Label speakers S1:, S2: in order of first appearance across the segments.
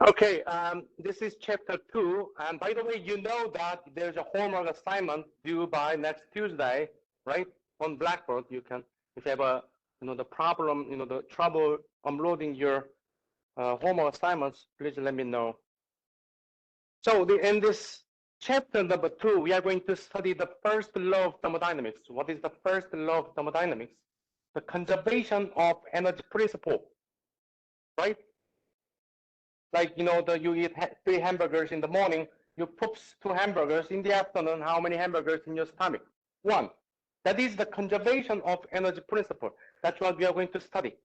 S1: Okay, this is chapter 2, and by the way, you know that there's a homework assignment due by next Tuesday, right? On Blackboard, you can, if you have a, the problem, the trouble uploading your homework assignments, please let me know. So in this chapter number 2, we are going to study the first law of thermodynamics. What is the first law of thermodynamics? The conservation of energy principle, right? Like, you eat 3 hamburgers in the morning, you poop 2 hamburgers in the afternoon. How many hamburgers in your stomach? 1. That is the conservation of energy principle. That's what we are going to study.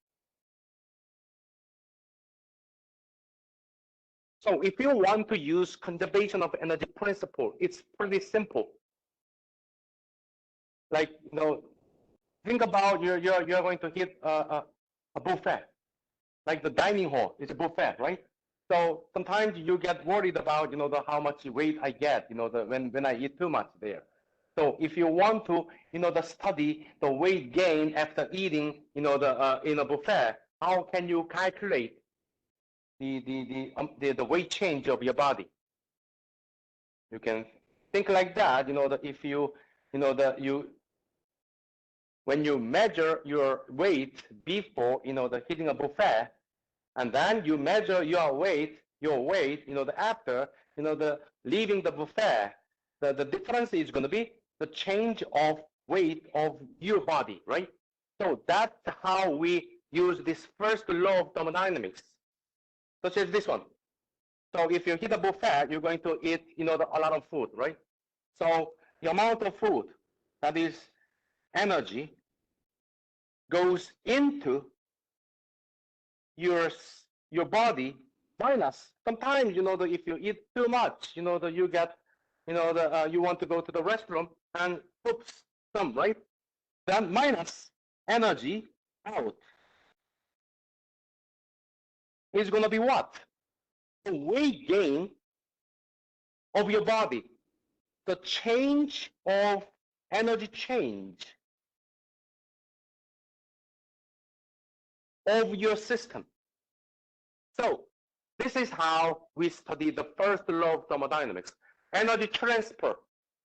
S1: So if you want to use conservation of energy principle, it's pretty simple. Like, think about you're going to hit a buffet. Like the dining hall is a buffet, right? So sometimes you get worried about, how much weight I get, when I eat too much there. So if you want to, study the weight gain after eating, in a buffet, how can you calculate the weight change of your body? You can think like that, that if you, when you measure your weight before, the hitting a buffet, and then you measure your weight, after, the leaving the buffet, the difference is going to be the change of weight of your body, right? So that's how we use this first law of thermodynamics, such as this one. So if you hit a buffet, you're going to eat, a lot of food, right? So the amount of food, that is energy, goes into your body minus sometimes, if you eat too much, you get, you want to go to the restroom and oops, some, right? Then minus energy out is going to be what? The weight gain of your body, the change of energy change of your system. So this is how we study the first law of thermodynamics. Energy transfer,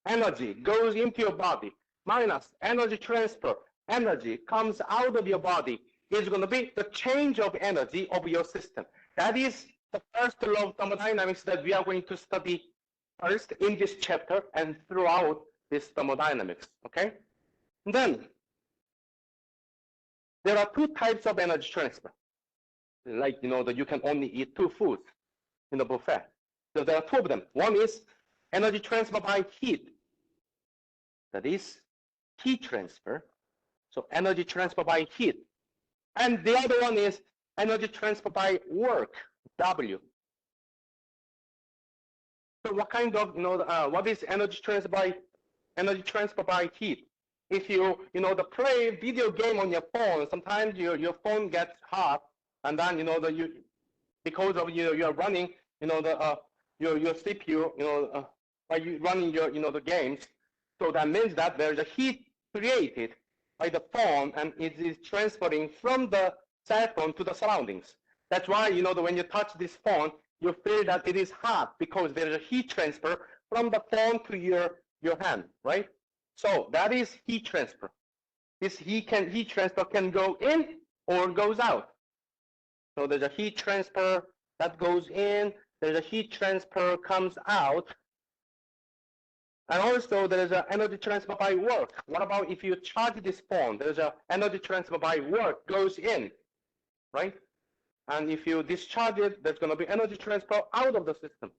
S1: energy goes into your body, minus energy transfer, energy comes out of your body, is going to be the change of energy of your system. That is the first law of thermodynamics that we are going to study first in this chapter and throughout this thermodynamics, okay? And then there are 2 types of energy transfer. Like, that you can only eat 2 foods in the buffet. So there are 2 of them. One is energy transfer by heat. That is heat transfer. So energy transfer by heat. And the other one is energy transfer by work, W. So what kind of, what is energy transfer by heat? If you, play video game on your phone, sometimes your phone gets hot, and then, because of you're running, your CPU, by running your, the games. So that means that there's a heat created by the phone, and it is transferring from the cell phone to the surroundings. That's why, when you touch this phone, you feel that it is hot because there is a heat transfer from the phone to your hand, right? So that is heat transfer. This heat transfer can go in or goes out. So there's a heat transfer that goes in, there's a heat transfer comes out, and also there's an energy transfer by work. What about if you charge this phone? There's an energy transfer by work goes in, right? And if you discharge it, there's going to be energy transfer out of the system.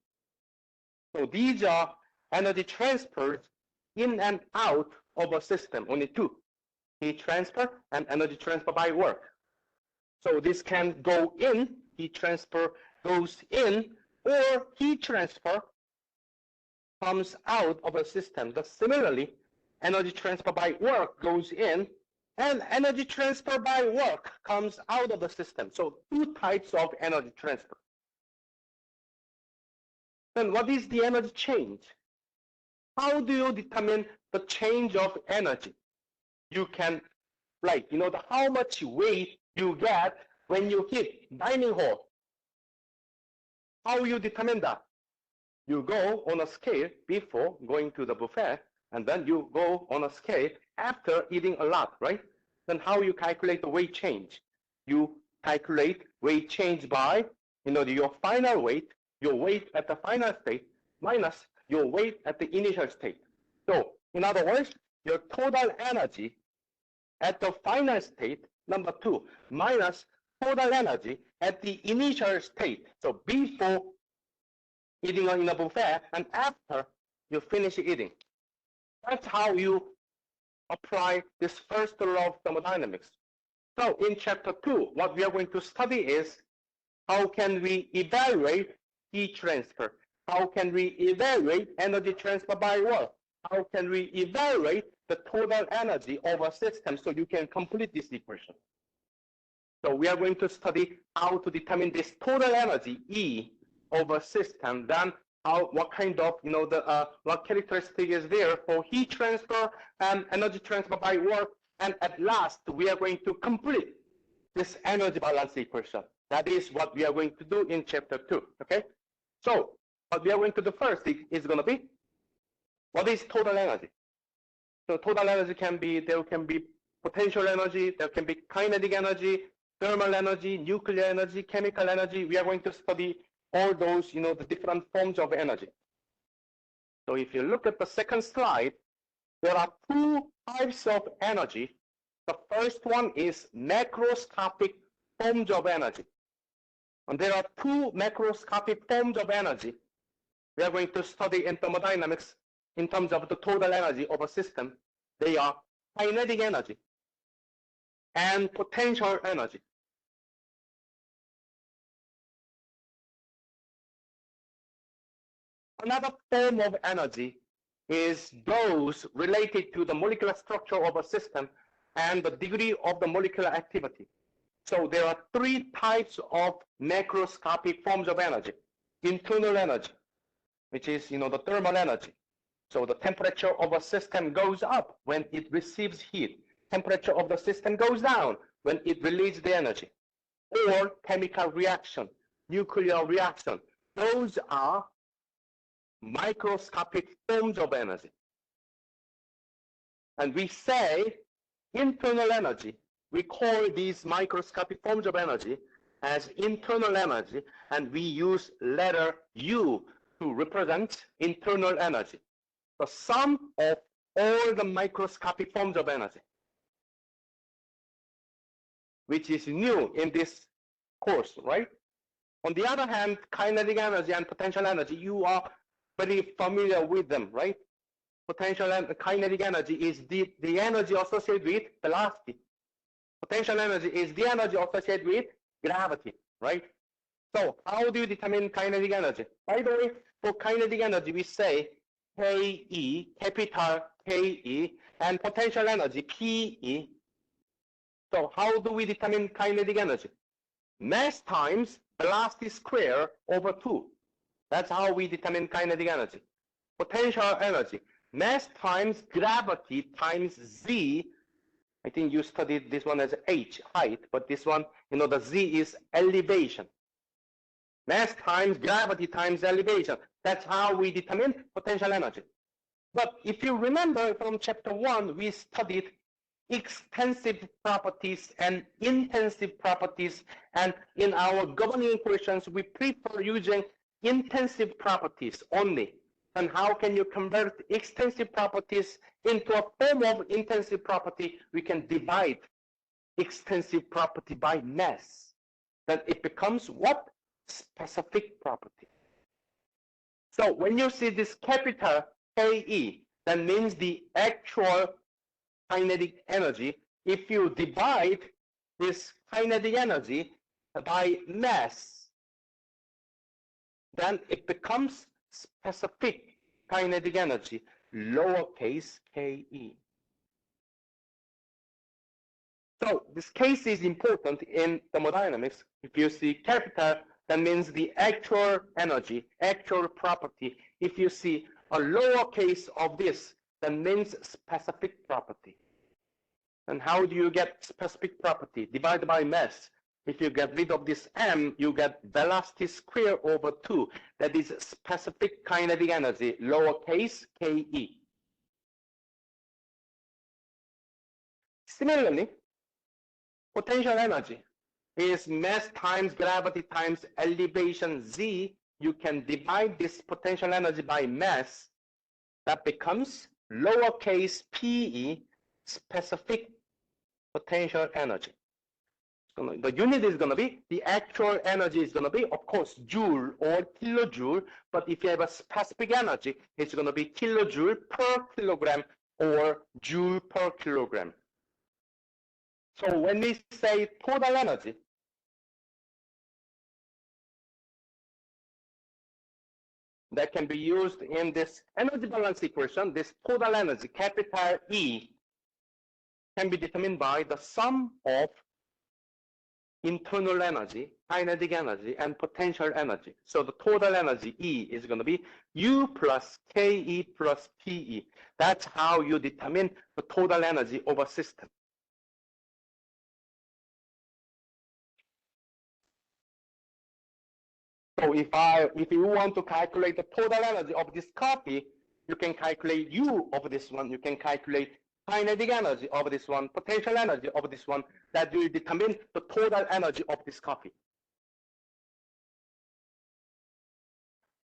S1: So these are energy transfers in and out of a system, only 2. Heat transfer and energy transfer by work. So this can go in, heat transfer goes in, or heat transfer comes out of a system. But similarly, energy transfer by work goes in, and energy transfer by work comes out of the system. So 2 types of energy transfer. Then what is the energy change? How do you determine the change of energy? You can, like, how much weight you get when you hit dining hall. How you determine that? You go on a scale before going to the buffet, and then you go on a scale after eating a lot, right? Then how you calculate the weight change? You calculate weight change by, your final weight, your weight at the final state, minus your weight at the initial state. So, in other words, your total energy at the final state, number 2, minus total energy at the initial state. So before eating in a buffet and after you finish eating. That's how you apply this first law of thermodynamics. So in chapter 2, what we are going to study is how can we evaluate heat transfer? How can we evaluate energy transfer by work? How can we evaluate the total energy of a system so you can complete this equation? So we are going to study how to determine this total energy, E, of a system, then what kind of, what characteristic is there for heat transfer and energy transfer by work. And at last, we are going to complete this energy balance equation. That is what we are going to do in chapter 2, okay? So what we are going to do first is going to be, what is total energy? So total energy there can be potential energy, there can be kinetic energy, thermal energy, nuclear energy, chemical energy. We are going to study all those, the different forms of energy. So if you look at the second slide, there are 2 types of energy. The first one is macroscopic forms of energy. And there are 2 macroscopic forms of energy we are going to study in thermodynamics in terms of the total energy of a system. They are kinetic energy and potential energy. Another form of energy is those related to the molecular structure of a system and the degree of the molecular activity. So there are 3 types of macroscopic forms of energy. Internal energy, which is, the thermal energy. So the temperature of a system goes up when it receives heat. Temperature of the system goes down when it releases the energy. Or chemical reaction, nuclear reaction. Those are microscopic forms of energy. And we say internal energy, we call these microscopic forms of energy as internal energy, and we use letter U to represent internal energy. The sum of all the microscopic forms of energy, which is new in this course, right? On the other hand, kinetic energy and potential energy, you are very familiar with them, right? Potential and kinetic energy is the energy associated with velocity. Potential energy is the energy associated with gravity, right? So how do you determine kinetic energy? By the way, for kinetic energy, we say Ke, capital Ke, and potential energy, Pe. So how do we determine kinetic energy? Mass times velocity square over 2. That's how we determine kinetic energy. Potential energy, mass times gravity times z. I think you studied this one as h, height, but this one, the z is elevation. Mass times gravity times elevation. That's how we determine potential energy. But if you remember from chapter 1, we studied extensive properties and intensive properties. And in our governing equations, we prefer using intensive properties only. And how can you convert extensive properties into a form of intensive property? We can divide extensive property by mass. Then it becomes what? Specific property. So when you see this capital Ke, that means the actual kinetic energy. If you divide this kinetic energy by mass, then it becomes specific kinetic energy, lowercase ke. So this case is important in thermodynamics. If you see capital, that means the actual energy, actual property. If you see a lowercase of this, that means specific property. And how do you get specific property? Divided by mass. If you get rid of this m, you get velocity square over 2. That is specific kinetic energy, lowercase ke. Similarly, potential energy is mass times gravity times elevation z. You can divide this potential energy by mass. That becomes lowercase pe, specific potential energy. The unit is going to be, the actual energy is going to be, of course, joule or kilojoule. But if you have a specific energy, it's going to be kilojoule per kilogram or joule per kilogram. So when we say total energy, that can be used in this energy balance equation, this total energy, capital E, can be determined by the sum of internal energy, kinetic energy, and potential energy. So the total energy, E, is going to be U plus KE plus PE. That's how you determine the total energy of a system. So if you want to calculate the total energy of this coffee, you can calculate U of this one. You can calculate kinetic energy of this one, potential energy of this one. That will determine the total energy of this coffee.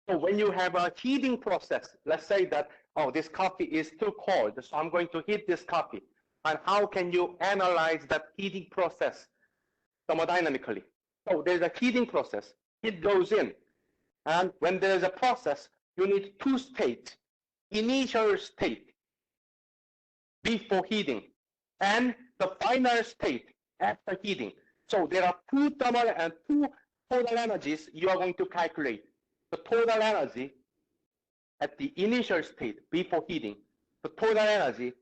S1: So when you have a heating process, let's say that, oh, this coffee is too cold, so I'm going to heat this coffee. And how can you analyze that heating process thermodynamically? So there's a heating process. Heat goes in. And when there's a process, you need two states. Initial state before heating and the final state after heating. So there are two thermal and two total energies you are going to calculate. The total energy at the initial state before heating, the total energy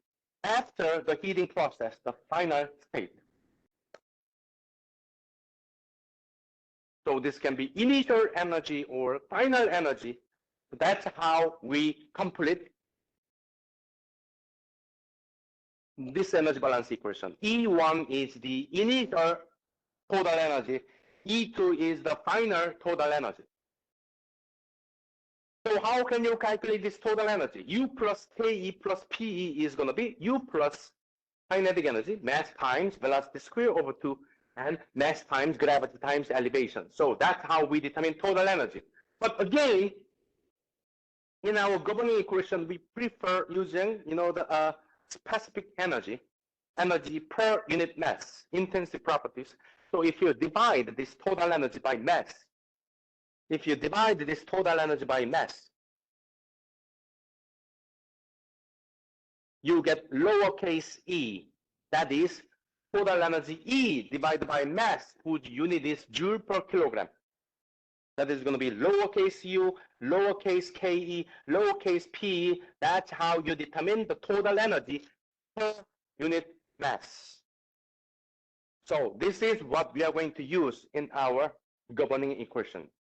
S1: after the heating process, the final state. So this can be initial energy or final energy. That's how we complete this energy balance equation. E1 is the initial total energy. E2 is the final total energy. So how can you calculate this total energy? U plus KE plus PE is going to be U plus kinetic energy, mass times velocity square over 2, and mass times gravity times elevation. So that's how we determine total energy. But again, in our governing equation, we prefer using, the specific energy per unit mass, intensity properties. So if you divide this total energy by mass, you get lowercase e. That is total energy E divided by mass, whose unit is joule per kilogram. That is going to be lowercase u, lowercase ke, lowercase p. That's how you determine the total energy per unit mass. So this is what we are going to use in our governing equation.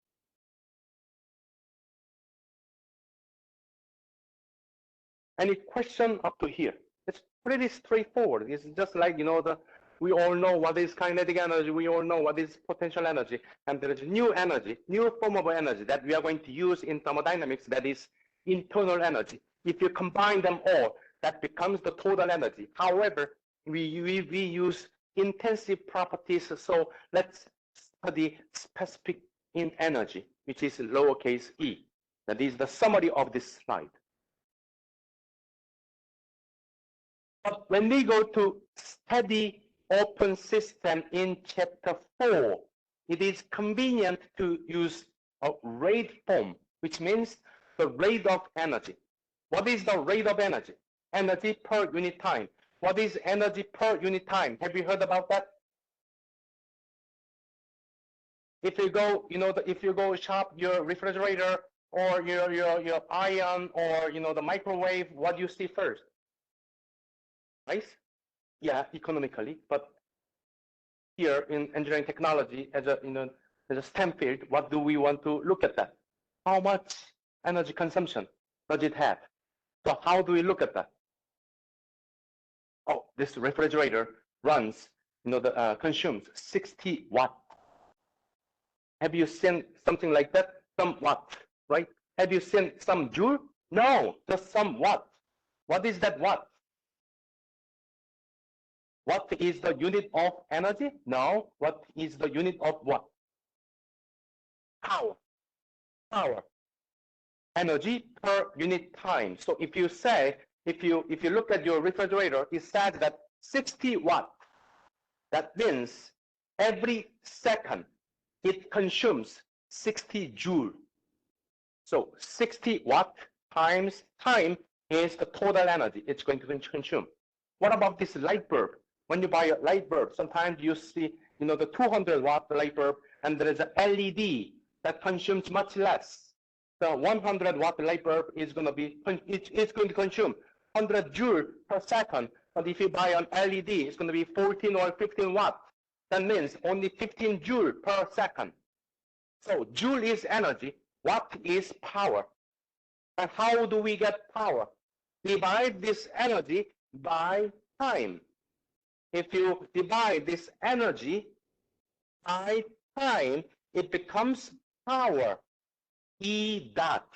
S1: Any question up to here? It's pretty straightforward. It's just like, we all know what is kinetic energy. We all know what is potential energy. And there is new energy, new form of energy that we are going to use in thermodynamics, that is internal energy. If you combine them all, that becomes the total energy. However, we use intensive properties. So let's study specific in energy, which is lowercase e. That is the summary of this slide. But when we go to steady open system in chapter 4, it is convenient to use a rate form, which means the rate of energy. What is the rate of energy? Energy per unit time. What is energy per unit time? Have you heard about that? If you go, if you go shop your refrigerator or your iron or the microwave, what do you see first? Right? Yeah, economically, but here in engineering technology, as a STEM field, what do we want to look at that? How much energy consumption does it have? So how do we look at that? Oh, this refrigerator runs, consumes 60 watt Have you seen something like that? Some watt, right? Have you seen some joule? No, just some watt. What is that watt? What is the unit of energy? No. What is the unit of what? Power. Power. Energy per unit time. So if you say, if you look at your refrigerator, it says that 60 watt. That means every second it consumes 60 joule. So 60 watt times time is the total energy it's going to consume. What about this light bulb? When you buy a light bulb, sometimes you see, the 200 watt light bulb, and there is an LED that consumes much less. The 100 watt light bulb is going to be, it's going to consume 100 joule per second. But if you buy an LED, it's going to be 14 or 15 watt. That means only 15 joule per second. So joule is energy. Watt is power. And how do we get power? Divide this energy by time. If you divide this energy by time, it becomes power, E dot.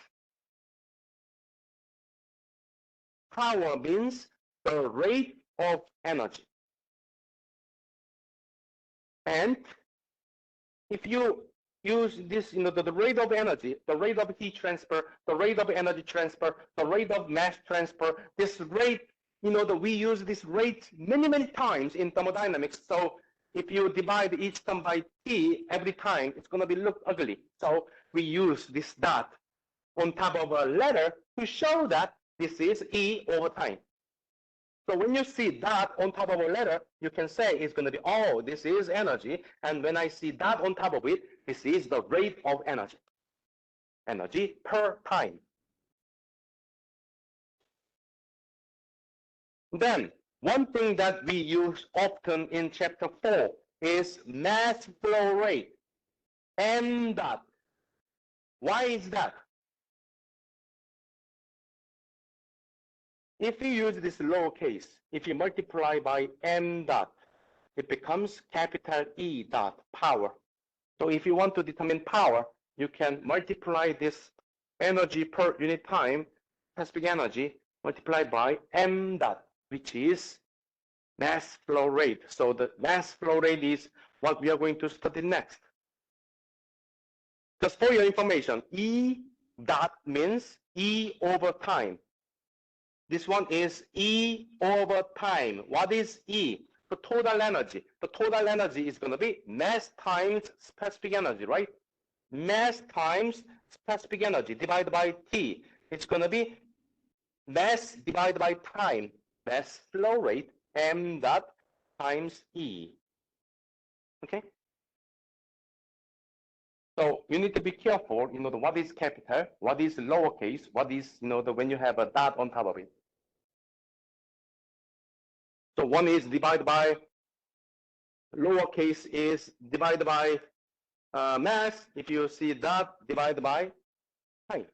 S1: Power means the rate of energy. And if you use this, the rate of energy, the rate of heat transfer, the rate of energy transfer, the rate of mass transfer, this rate, we use this rate many, many times in thermodynamics. So if you divide each term by T every time, it's going to look ugly. So we use this dot on top of a letter to show that this is E over time. So when you see dot on top of a letter, you can say it's going to be, oh, this is energy. And when I see dot on top of it, this is the rate of energy. Energy per time. Then, one thing that we use often in chapter 4 is mass flow rate, m dot. Why is that? If you use this lowercase, if you multiply by m dot, it becomes capital E dot, power. So if you want to determine power, you can multiply this energy per unit time, specific energy, multiplied by m dot, which is mass flow rate. So the mass flow rate is what we are going to study next. Just for your information, E dot means E over time. This one is E over time. What is E? The total energy. The total energy is going to be mass times specific energy, right? Mass times specific energy divided by T. It's going to be mass divided by time. Mass flow rate, m dot times E. Okay? So you need to be careful, what is capital, what is lowercase, what is, when you have a dot on top of it. So one is divided by, lowercase is divided by mass. If you see dot, divided by time.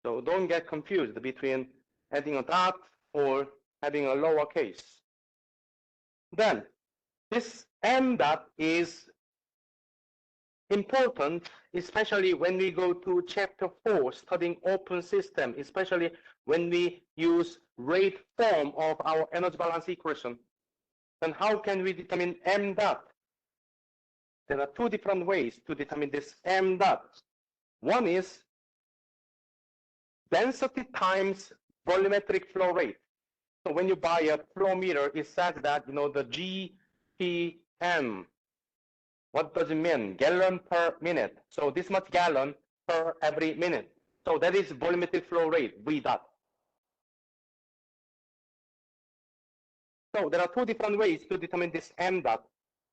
S1: So don't get confused between adding a dot or having a lowercase. Then this m dot is important, especially when we go to chapter 4, studying open system, especially when we use rate form of our energy balance equation. Then how can we determine m dot? There are two different ways to determine this m dot. One is density times volumetric flow rate. So when you buy a flow meter, it says that, the GPM. What does it mean? Gallon per minute. So this much gallon per every minute. So that is volumetric flow rate, V dot. So there are two different ways to determine this m dot.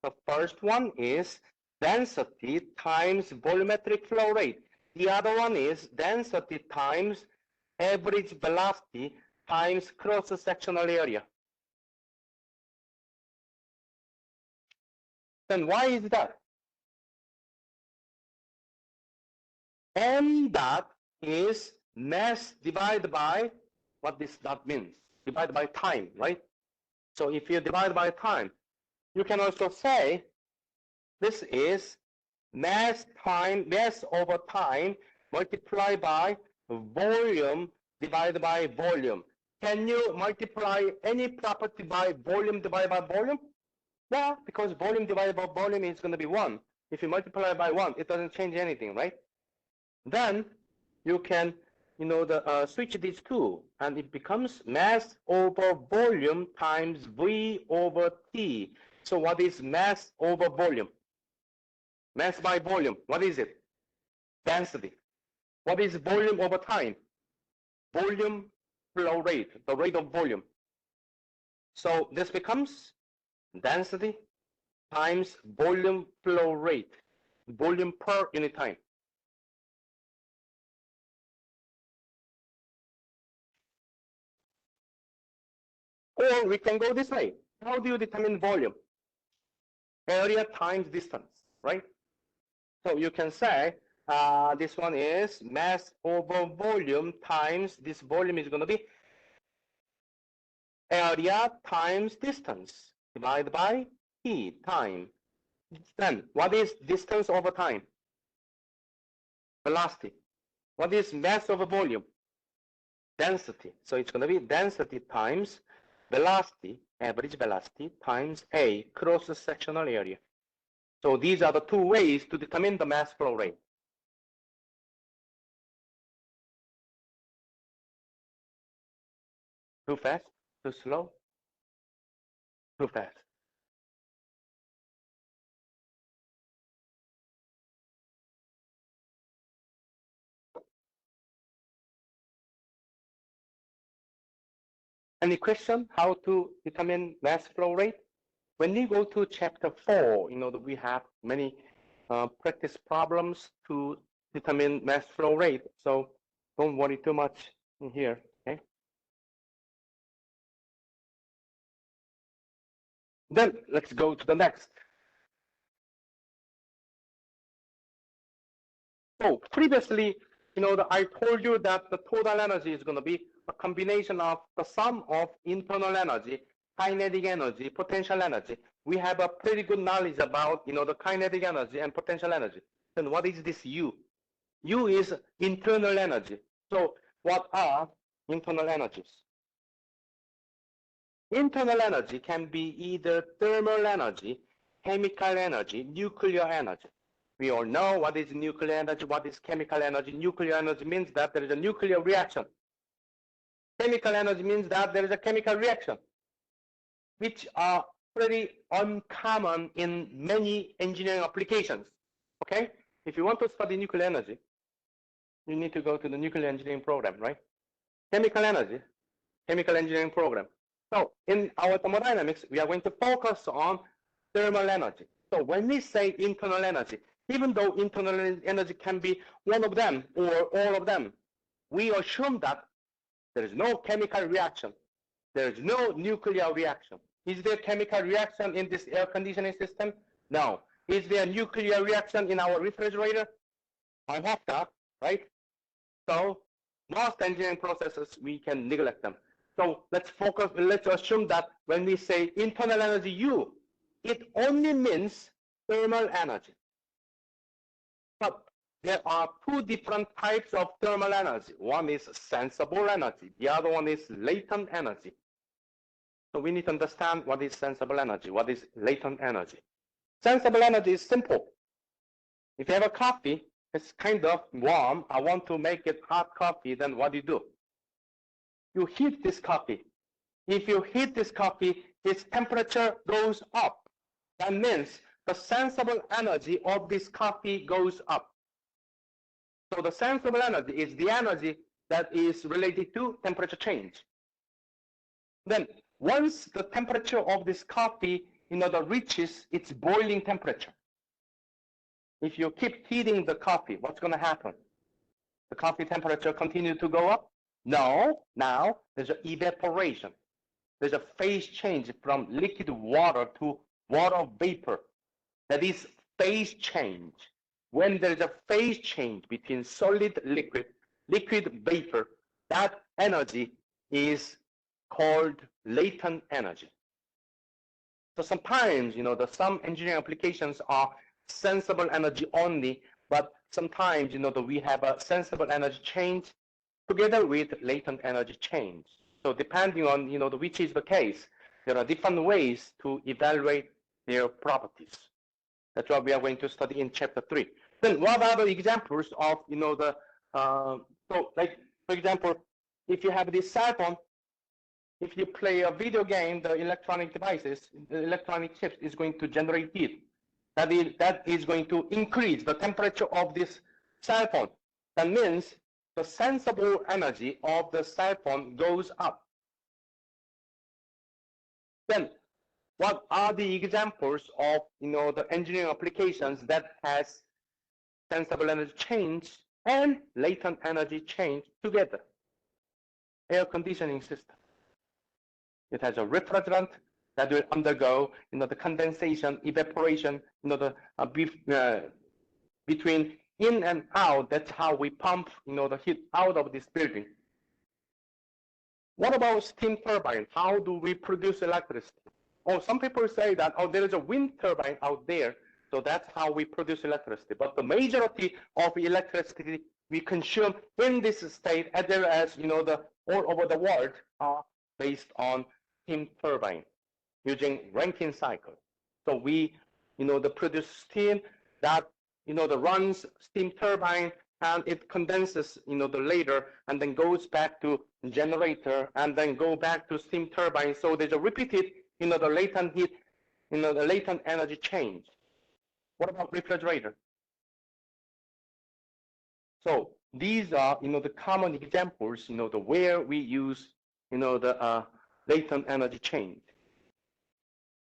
S1: The first one is density times volumetric flow rate. The other one is density times average velocity times cross-sectional area. Then why is that? M dot is mass divided by what this dot means, divided by time, right? So if you divide by time, you can also say this is mass over time multiplied by volume divided by volume. Can you multiply any property by volume divided by volume? Yeah, because volume divided by volume is going to be 1. If you multiply by 1, it doesn't change anything, right? Then you can, switch these two, and it becomes mass over volume times V over T. So what is mass over volume? Mass by volume, what is it? Density. What is volume over time? Volume flow rate, the rate of volume. So this becomes density times volume flow rate, volume per unit time. Or we can go this way. How do you determine volume? Area times distance, right? So you can say this one is mass over volume times this volume is going to be area times distance divided by T, time. Then what is distance over time? Velocity. What is mass over volume? Density. So it's going to be density times velocity, average velocity, times A, cross-sectional area. So these are the two ways to determine the mass flow rate. Too fast? Too slow? Too fast. Any question how to determine mass flow rate? When we go to chapter 4, we have many practice problems to determine mass flow rate. So don't worry too much in here, okay? Then let's go to the next. So previously, I told you that the total energy is going to be a combination of the sum of internal energy, kinetic energy, potential energy. We have a pretty good knowledge about, the kinetic energy and potential energy. Then what is this U? U is internal energy. So what are internal energies? Internal energy can be either thermal energy, chemical energy, nuclear energy. We all know what is nuclear energy, what is chemical energy. Nuclear energy means that there is a nuclear reaction. Chemical energy means that there is a chemical reaction, which are pretty uncommon in many engineering applications. Okay? If you want to study nuclear energy, you need to go to the nuclear engineering program, right? Chemical energy, chemical engineering program. So in our thermodynamics, we are going to focus on thermal energy. So when we say internal energy, even though internal energy can be one of them or all of them, we assume that there is no chemical reaction. There is no nuclear reaction. Is there chemical reaction in this air conditioning system? No. Is there nuclear reaction in our refrigerator? I hope not, right? So most engineering processes, we can neglect them. So let's assume that when we say internal energy U, it only means thermal energy. But there are two different types of thermal energy. One is sensible energy. The other one is latent energy. So we need to understand what is sensible energy, what is latent energy. Sensible energy is simple. If you have a coffee, it's kind of warm. I want to make it hot coffee, then what do? You heat this coffee. If you heat this coffee, its temperature goes up. That means the sensible energy of this coffee goes up. So the sensible energy is the energy that is related to temperature change. Then once the temperature of this coffee reaches its boiling temperature, if you keep heating the coffee, what's going to happen? The coffee temperature continue to go up? No, now there's an evaporation. There's a phase change from liquid water to water vapor. That is phase change. When there's a phase change between solid liquid vapor, that energy is called latent energy. So sometimes, some engineering applications are sensible energy only, but sometimes, we have a sensible energy change together with latent energy change. So depending on, which is the case, there are different ways to evaluate their properties. That's what we are going to study in chapter 3. Then what are the examples of, so like, for example, if you have this cell phone, if you play a video game, the electronic devices, the electronic chips is going to generate heat. That is going to increase the temperature of this cell phone. That means the sensible energy of the cell phone goes up. Then what are the examples of, the engineering applications that has sensible energy change and latent energy change together? Air conditioning system. It has a refrigerant that will undergo, the condensation, evaporation, between in and out. That's how we pump, the heat out of this building. What about steam turbine? How do we produce electricity? Oh, some people say that, oh, there is a wind turbine out there, so that's how we produce electricity. But the majority of electricity we consume in this state, as well as, all over the world, are based on steam turbine using Rankine cycle. So we, produce steam that, runs steam turbine, and it condenses, later, and then goes back to generator, and then go back to steam turbine. So there's a repeated, the latent heat, the latent energy change. What about refrigerator? So these are, the common examples, where we use, the latent energy change.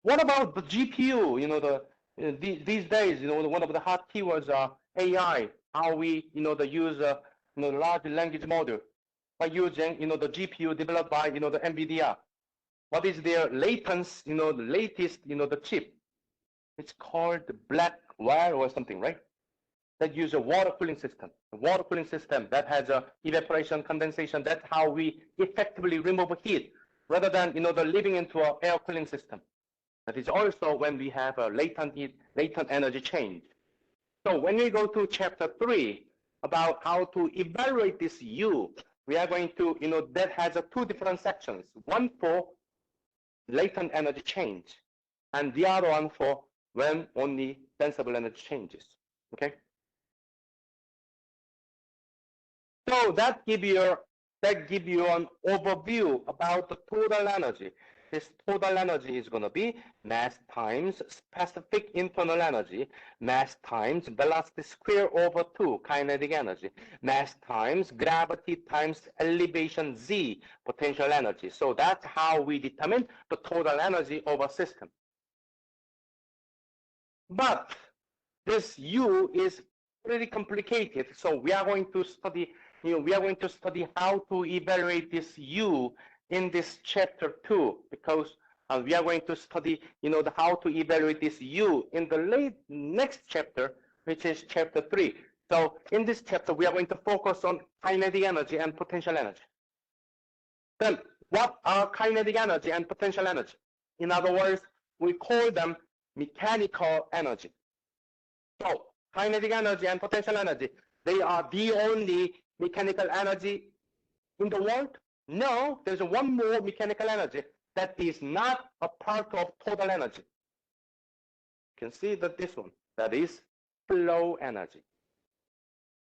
S1: What about the GPU? These days, one of the hot keywords are AI. How we, use large language model by using, the GPU developed by, the NVIDIA. What is their latest, the latest, the chip? It's called the Blackwire or something, right? That use a water cooling system. A water cooling system that has a evaporation, condensation. That's how we effectively remove heat, rather than, the living into an air cooling system. That is also when we have a latent heat, latent energy change. So when we go to chapter 3 about how to evaluate this U, we are going to, that has two different sections. One for latent energy change, and the other one for when only sensible energy changes. Okay. So that give you an overview about the total energy. This total energy is going to be mass times specific internal energy, mass times velocity square over 2, kinetic energy, mass times gravity times elevation z, potential energy. So that's how we determine the total energy of a system. But this U is pretty complicated, so we are going to study, how to evaluate this U in this chapter 2, because we are going to study, how to evaluate this U in the next chapter, which is chapter 3. So in this chapter, we are going to focus on kinetic energy and potential energy. Then what are kinetic energy and potential energy? In other words, we call them mechanical energy. So kinetic energy and potential energy, they are the only mechanical energy in the world? No, there's one more mechanical energy that is not a part of total energy. You can see that this one, that is flow energy,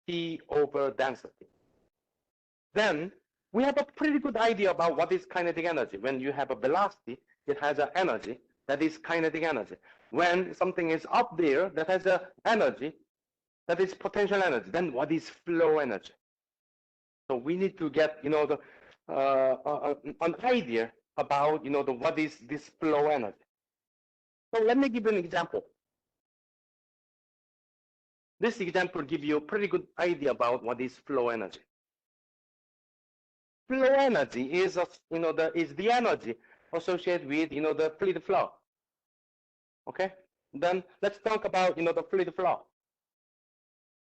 S1: P over density. Then we have a pretty good idea about what is kinetic energy. When you have a velocity, it has an energy, that is kinetic energy. When something is up there, that has an energy, that is potential energy. Then what is flow energy? So we need to get, an idea about, what is this flow energy. So let me give you an example. This example gives you a pretty good idea about what is flow energy. Flow energy is, is the energy associated with, the fluid flow. Okay. Then let's talk about, the fluid flow.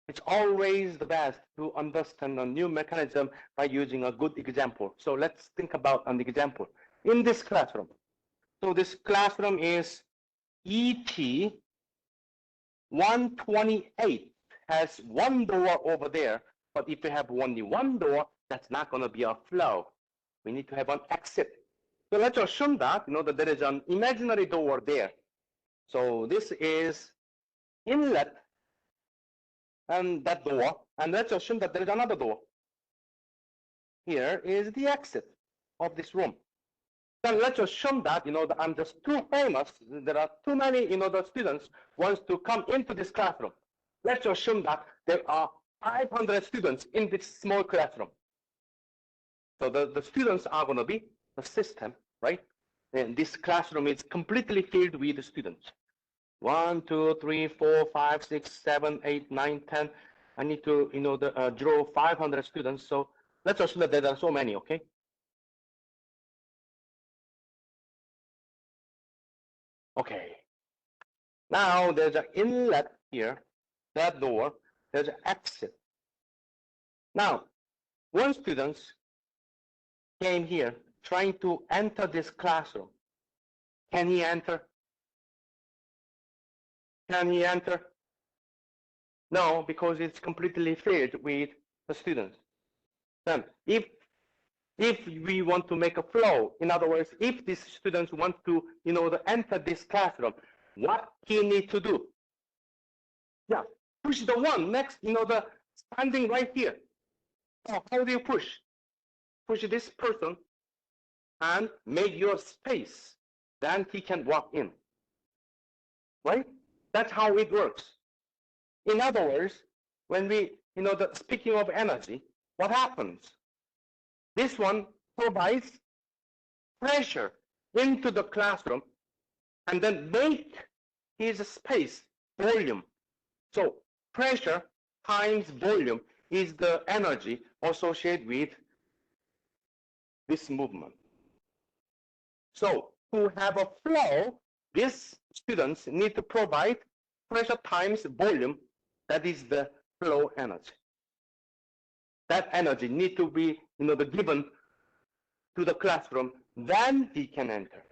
S1: It's always the best to understand a new mechanism by using a good example. So let's think about an example in this classroom. So this classroom is ET356. 128 has one door over there, but if you have only one door, that's not going to be a flow. We need to have an exit. So let's assume that, that there is an imaginary door there. So this is inlet and that door, and let's assume that there is another door. Here is the exit of this room. Then let's assume that, that I'm just too famous. There are too many, the students wants to come into this classroom. Let's assume that there are 500 students in this small classroom. So the students are going to be the system, right? And this classroom is completely filled with students. 1, 2, 3, 4, 5, 6, 7, 8, 9, 10. I need to, draw 500 students. So let's assume that there are so many, okay? Okay. Now there's an inlet here, that door. There's an exit. Now, one student came here trying to enter this classroom. Can he enter? Can he enter? No, because it's completely filled with the students. Then, if we want to make a flow, in other words, if these students want to, enter this classroom, what he need to do? Yeah, push the one next, the standing right here. So how do you push? Push this person and make your space. Then he can walk in. Right? That's how it works. In other words, when we, speaking of energy, what happens? This one provides pressure into the classroom and then make his space volume. So pressure times volume is the energy associated with this movement. So to have a flow, these students need to provide pressure times volume. That is the flow energy. That energy need to be, given to the classroom, then he can enter.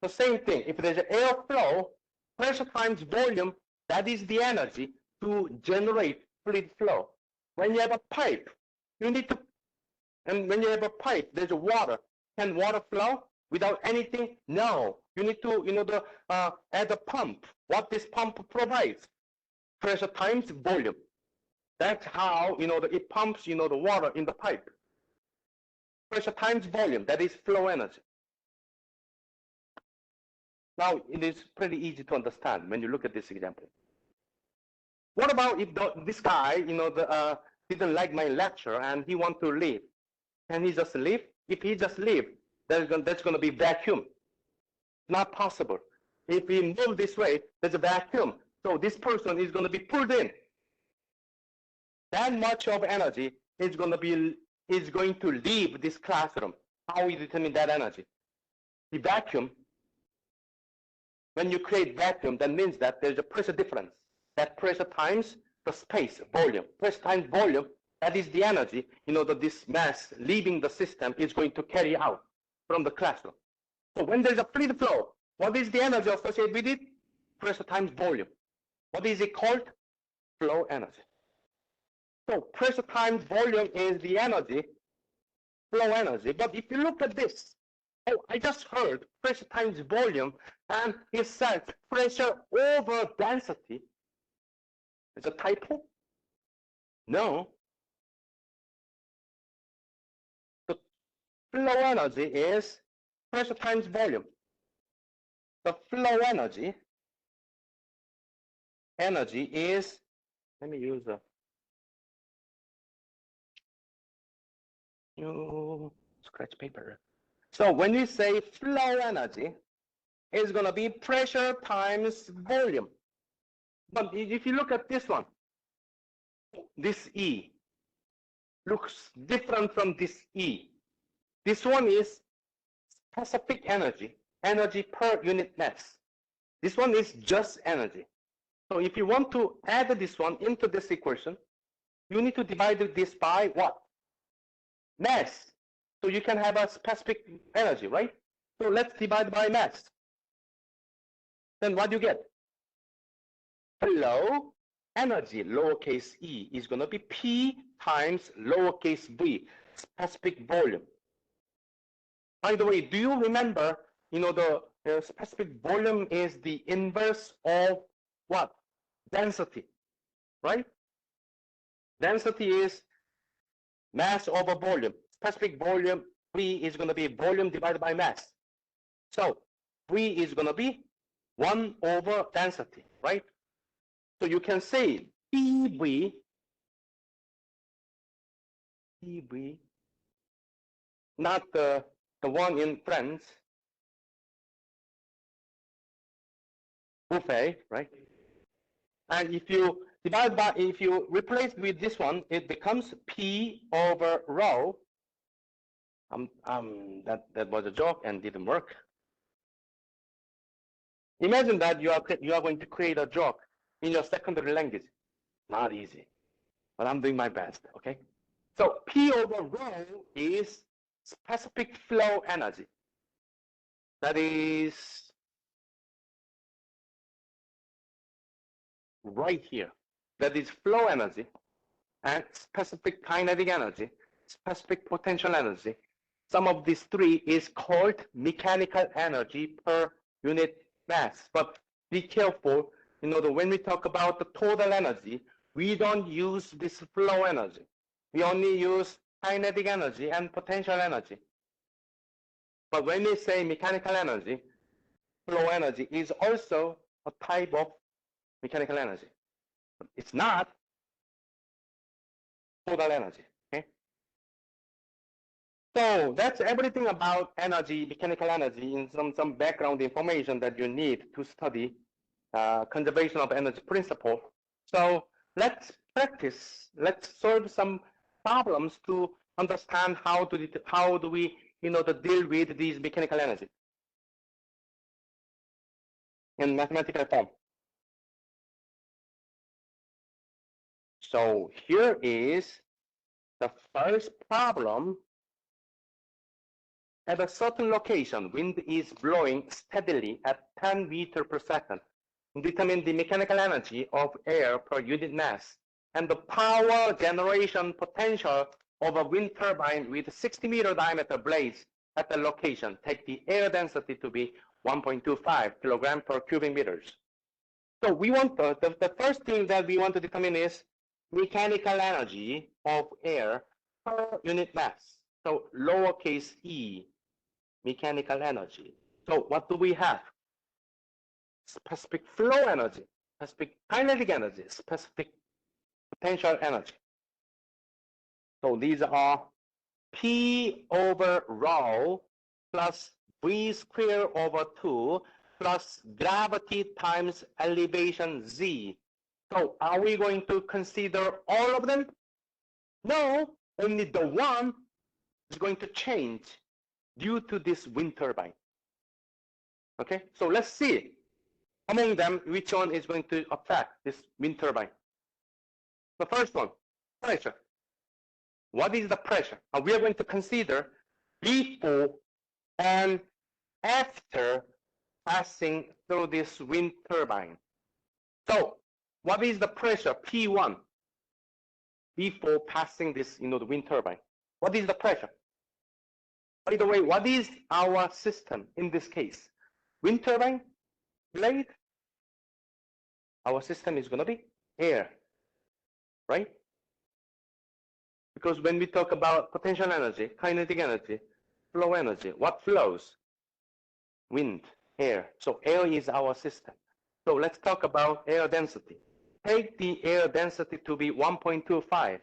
S1: The same thing, if there's an airflow, pressure times volume, that is the energy to generate fluid flow. When you have a pipe, you need to, and when you have a pipe, there's a water. Can water flow without anything? No. You need to, add a pump. What this pump provides? Pressure times volume. That's how, it pumps, the water in the pipe. Pressure times volume, that is flow energy. Now, it is pretty easy to understand when you look at this example. What about if this guy, didn't like my lecture and he wants to leave? Can he just leave? If he just leave, that's going to be vacuum. Not possible. If we move this way, there's a vacuum. So this person is going to be pulled in. That much of energy is going to leave this classroom. How we determine that energy? The vacuum. When you create vacuum, that means that there's a pressure difference. That pressure times the space, volume. Pressure times volume, that is the energy, that this mass leaving the system is going to carry out from the classroom. So when there's a fluid flow, what is the energy associated with it? Pressure times volume. What is it called? Flow energy. So pressure times volume is the energy, flow energy. But if you look at this, I just heard pressure times volume, and it says pressure over density. Is a typo? No. The flow energy is pressure times volume. The flow energy is, let me use a new scratch paper. So when we say flow energy, it's going to be pressure times volume. But if you look at this one, this E looks different from this E. This one is specific energy, energy per unit mass. This one is just energy. So if you want to add this one into this equation, you need to divide this by what? Mass. So you can have a specific energy, right? So let's divide by mass. Then what do you get? flow energy, lowercase e, is going to be P times lowercase v, specific volume. By the way, do you remember, the specific volume is the inverse of what? Density, right? Density is mass over volume. Specific volume, V is going to be volume divided by mass. So V is going to be 1 over density, right? So you can say PV, not the one in France, buffet, right? And if you divide by, if you replace with this one, it becomes P over rho. That was a joke and didn't work. Imagine that you are going to create a joke in your secondary language. Not easy, but I'm doing my best, okay? So P over rho is specific flow energy. That is right here. That is flow energy and specific kinetic energy, specific potential energy. Sum of these three is called mechanical energy per unit mass. But be careful, when we talk about the total energy, we don't use this flow energy. We only use kinetic energy and potential energy. But when we say mechanical energy, flow energy is also a type of mechanical energy. It's not total energy, okay? So that's everything about energy, mechanical energy, in some background information that you need to study conservation of energy principle. So let's practice, let's solve some problems to understand how do we to deal with these mechanical energy in mathematical form. So here is the first problem. At a certain location, wind is blowing steadily at 10 meters per second. Determine the mechanical energy of air per unit mass and the power generation potential of a wind turbine with 60-meter diameter blades at the location. Take the air density to be 1.25 kilogram per cubic meters. So we want the first thing that we want to determine is mechanical energy of air per unit mass. So lowercase e, mechanical energy. So what do we have? Specific flow energy, specific kinetic energy, specific potential energy. So these are P over rho plus V squared over 2 plus gravity times elevation Z. So are we going to consider all of them? No, only the one is going to change due to this wind turbine. Okay, so let's see among them which one is going to affect this wind turbine. The first one, pressure. What is the pressure? We are going to consider before and after passing through this wind turbine. So what is the pressure P1 before passing this, the wind turbine? What is the pressure? By the way, what is our system in this case? Wind turbine, blade? Our system is going to be air, right? Because when we talk about potential energy, kinetic energy, flow energy, what flows? Wind, air. So air is our system. So let's talk about air density. Take the air density to be 1.25.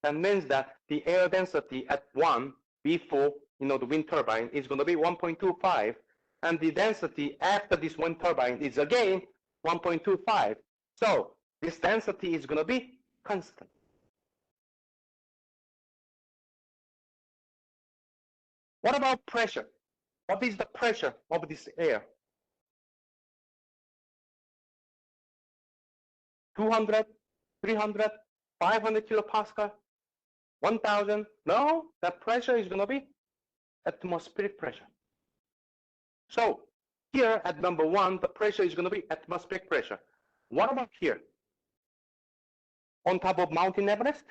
S1: That means that the air density at 1 before the wind turbine is going to be 1.25, and the density after this wind turbine is again 1.25. So this density is going to be constant. What about pressure? What is the pressure of this air? 200, 300, 500 kilopascal, 1000? No, that pressure is going to be atmospheric pressure. So here at number 1, the pressure is going to be atmospheric pressure. What about here? On top of Mountain Everest?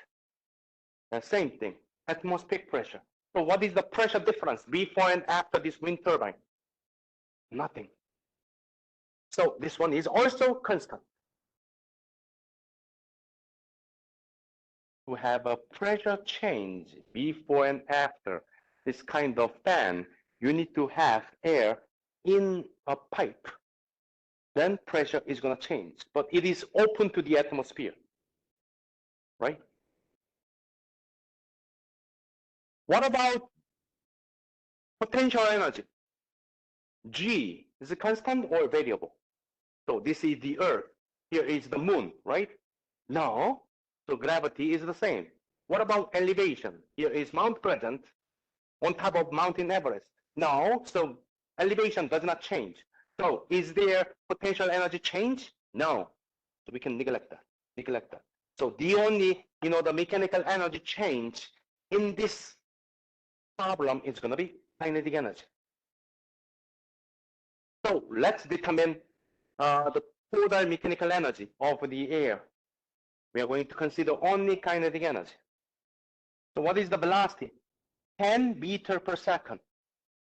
S1: Same thing, atmospheric pressure. So what is the pressure difference before and after this wind turbine? Nothing. So this one is also constant. To have a pressure change before and after this kind of fan, you need to have air in a pipe. Then pressure is going to change, but it is open to the atmosphere, right? What about potential energy? G, is it constant or variable? So this is the Earth. Here is the moon, right? No. So gravity is the same. What about elevation? Here is Mount Pleasant on top of Mountain Everest. No. So elevation does not change. So is there potential energy change? No. So we can neglect that. Neglect that. So the only, the mechanical energy change in this problem is going to be kinetic energy. So let's determine the total mechanical energy of the air. We are going to consider only kinetic energy. So what is the velocity? 10 meters per second.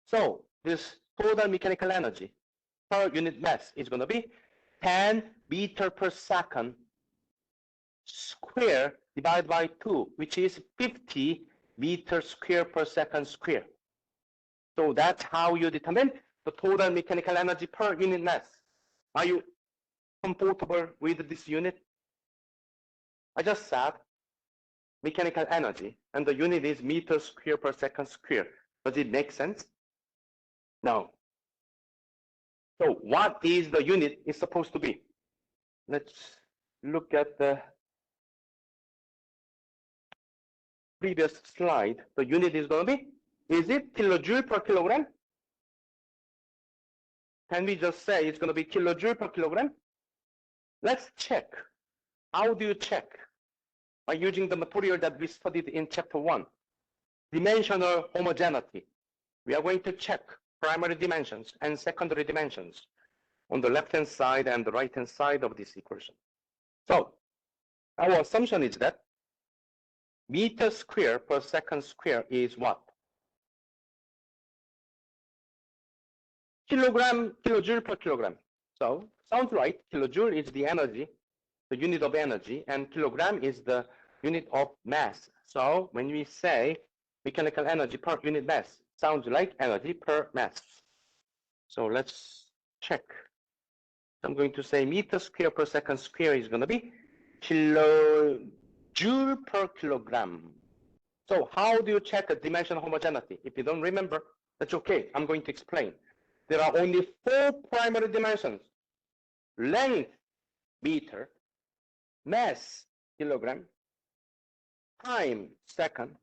S1: So this total mechanical energy per unit mass is going to be 10 meters per second square divided by 2, which is 50 meters square per second square. So that's how you determine the total mechanical energy per unit mass. Are you comfortable with this unit? I just said mechanical energy, and the unit is meters square per second square. Does it make sense? No. So what is the unit is supposed to be? Let's look at the previous slide. The unit is going to be, is it kilojoule per kilogram? Can we just say it's going to be kilojoule per kilogram? Let's check. How do you check? By using the material that we studied in chapter 1, dimensional homogeneity. We are going to check primary dimensions and secondary dimensions on the left-hand side and the right-hand side of this equation. So our assumption is that meter square per second square is what? Kilojoule per kilogram. So sounds right. Kilojoule is the energy, the unit of energy, and kilogram is the unit of mass. So when we say mechanical energy per unit mass, sounds like energy per mass. So let's check. I'm going to say meter square per second square is going to be kilojoule per kilogram. So how do you check a dimensional homogeneity? If you don't remember, that's okay. I'm going to explain. There are only 4 primary dimensions: length, meter; mass, kilogram; time, second;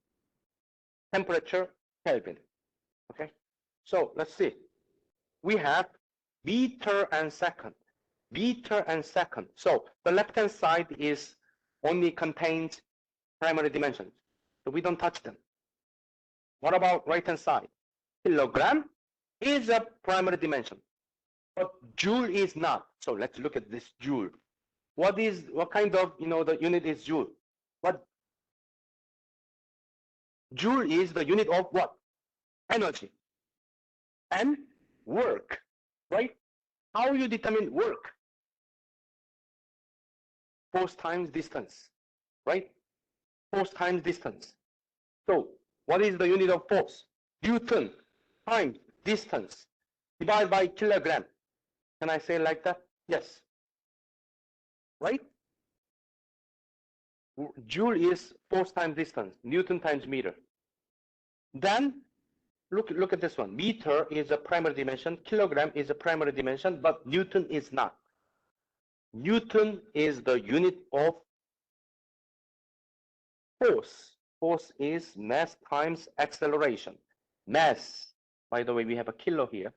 S1: temperature, Kelvin. Okay, so let's see. We have meter and second. Meter and second. So the left-hand side is only contains primary dimensions. So we don't touch them. What about right-hand side? Kilogram is a primary dimension, but joule is not. So let's look at this joule. What kind of, the unit is joule? What? Joule is the unit of what? Energy and work, right? How you determine work? Force times distance, right? Force times distance. So what is the unit of force? Newton times distance divided by kilogram. Can I say like that? Yes. Right? Joule is force times distance, Newton times meter. Then look at this one. Meter is a primary dimension, kilogram is a primary dimension, but Newton is not. Newton is the unit of force. Force is mass times acceleration. Mass, by the way, we have a kilo here.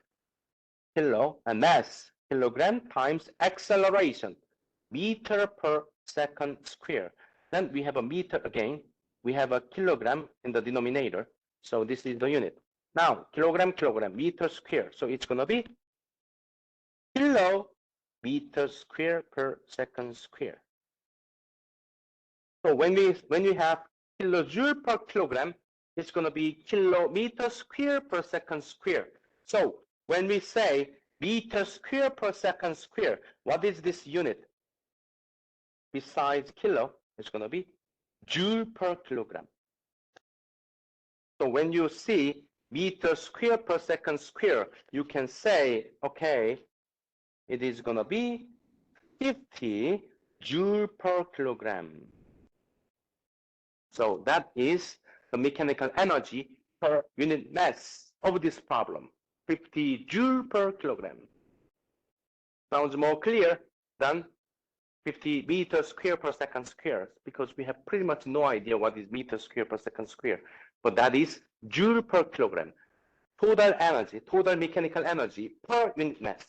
S1: Kilo and mass, kilogram times acceleration. Meter per second square. Then we have a meter again. We have a kilogram in the denominator. So this is the unit. Now, kilogram, meter square. So it's going to be kilo meter square per second square. So when we have kilojoule per kilogram, it's going to be kilometer square per second square. So when we say meter square per second square, what is this unit? Besides kilo, it's going to be joule per kilogram. So when you see meter square per second square, you can say, okay, it is going to be 50 joule per kilogram. So that is the mechanical energy per unit mass of this problem, 50 joule per kilogram. Sounds more clear than 50 meters square per second square, because we have pretty much no idea what is meters square per second square, but that is joule per kilogram, total energy, total mechanical energy per unit mass.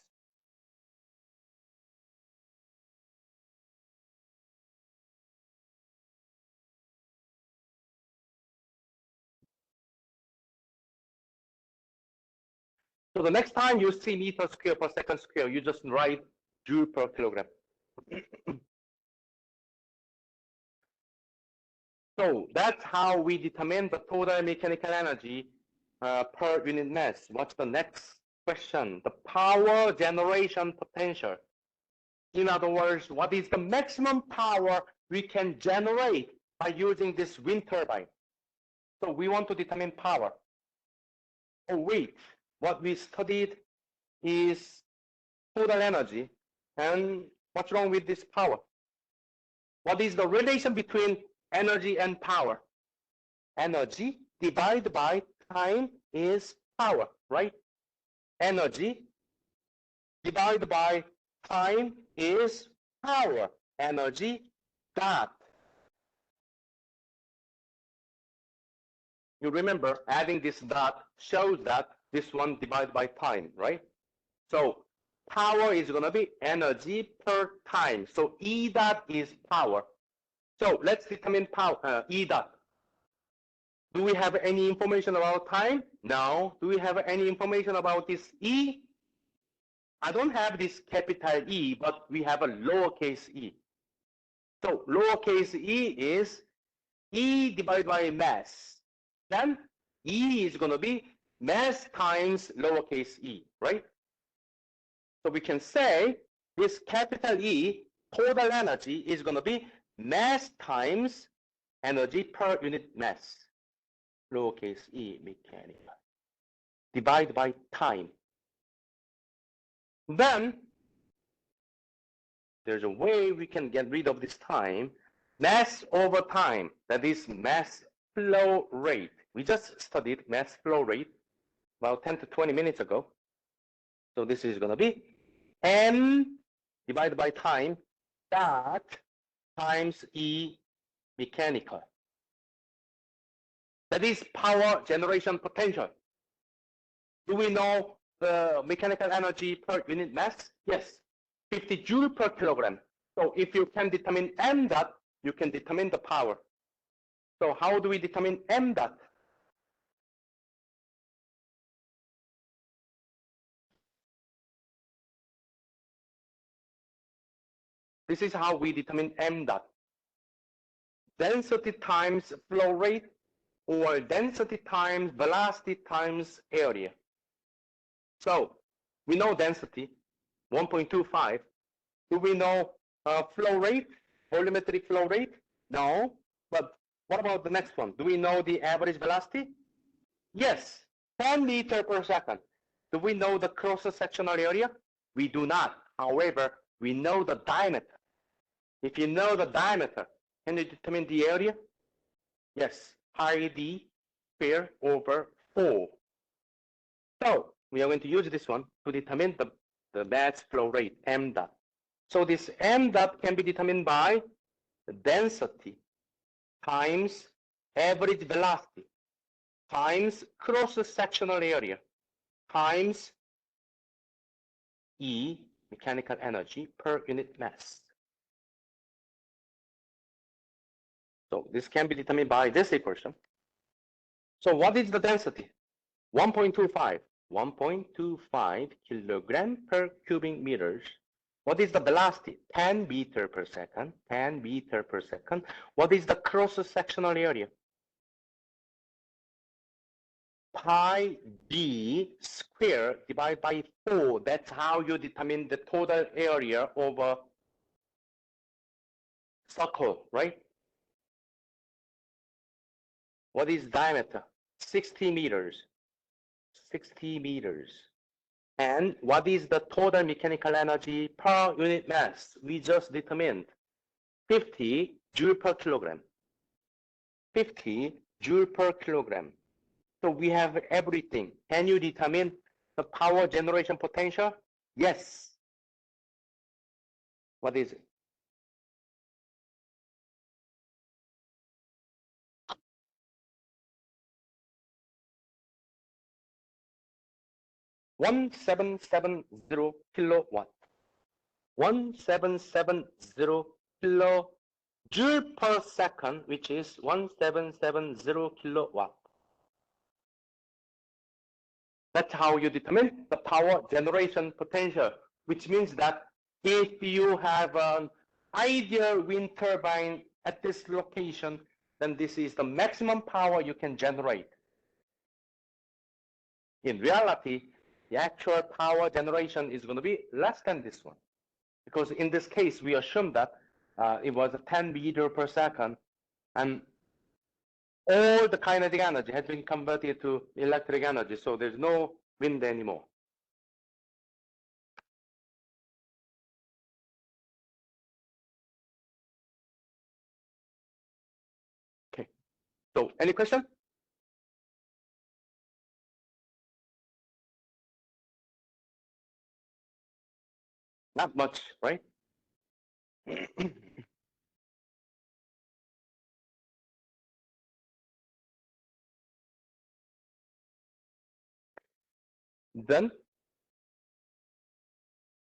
S1: So the next time you see meter square per second square, you just write joule per kilogram. So that's how we determine the total mechanical energy per unit mass. What's the next question? The power generation potential. In other words, what is the maximum power we can generate by using this wind turbine? So we want to determine power. Oh wait, what we studied is total energy. And what's wrong with this power? What is the relation between energy and power? Energy divided by time is power, right? Energy divided by time is power. Energy dot. You remember adding this dot shows that this one divided by time, right? So power is going to be energy per time. So E dot is power. So let's determine power, E dot. Do we have any information about time? No. Do we have any information about this E? I don't have this capital E, but we have a lowercase e. So lowercase e is E divided by mass. Then E is going to be mass times lowercase e, right? So we can say this capital E, total energy, is going to be mass times energy per unit mass. Lowercase e mechanical divided by time. Then there's a way we can get rid of this time. Mass over time, that is mass flow rate. We just studied mass flow rate about 10 to 20 minutes ago. So this is going to be m divided by time dot times E mechanical. That is power generation potential. Do we know the mechanical energy per unit mass? Yes, 50 joule per kilogram. So if you can determine m dot, you can determine the power. So how do we determine m dot? This is how we determine m dot. Density times flow rate, or density times velocity times area. So we know density, 1.25. Do we know flow rate, volumetric flow rate? No. But what about the next one? Do we know the average velocity? Yes, 10 meters per second. Do we know the cross-sectional area? We do not. However, we know the diameter. If you know the diameter, can you determine the area? Yes, pi d square over 4. So we are going to use this one to determine the mass flow rate, m dot. So this m dot can be determined by the density times average velocity times cross-sectional area times E mechanical energy per unit mass. So this can be determined by this equation. So what is the density? 1.25 kilogram per cubic meters What is the velocity? 10 meter per second. 10 meter per second. What is the cross-sectional area? Pi d squared divided by 4. That's how you determine the total area of a circle, right? What is diameter? 60 meters. 60 meters. And what is the total mechanical energy per unit mass? We just determined 50 joule per kilogram. 50 joule per kilogram. So we have everything. Can you determine the power generation potential? Yes. What is it? $1,770 kilowatt. 1770 kilojoule per second, which is 1770 kilowatt. That's how you determine the power generation potential, which means that if you have an ideal wind turbine at this location, then this is the maximum power you can generate. In reality, the actual power generation is going to be less than this one, because in this case, we assume that it was 10 meter per second, and all the kinetic energy has been converted to electric energy, so there's no wind anymore. Okay, so any question? Not much, right? Then,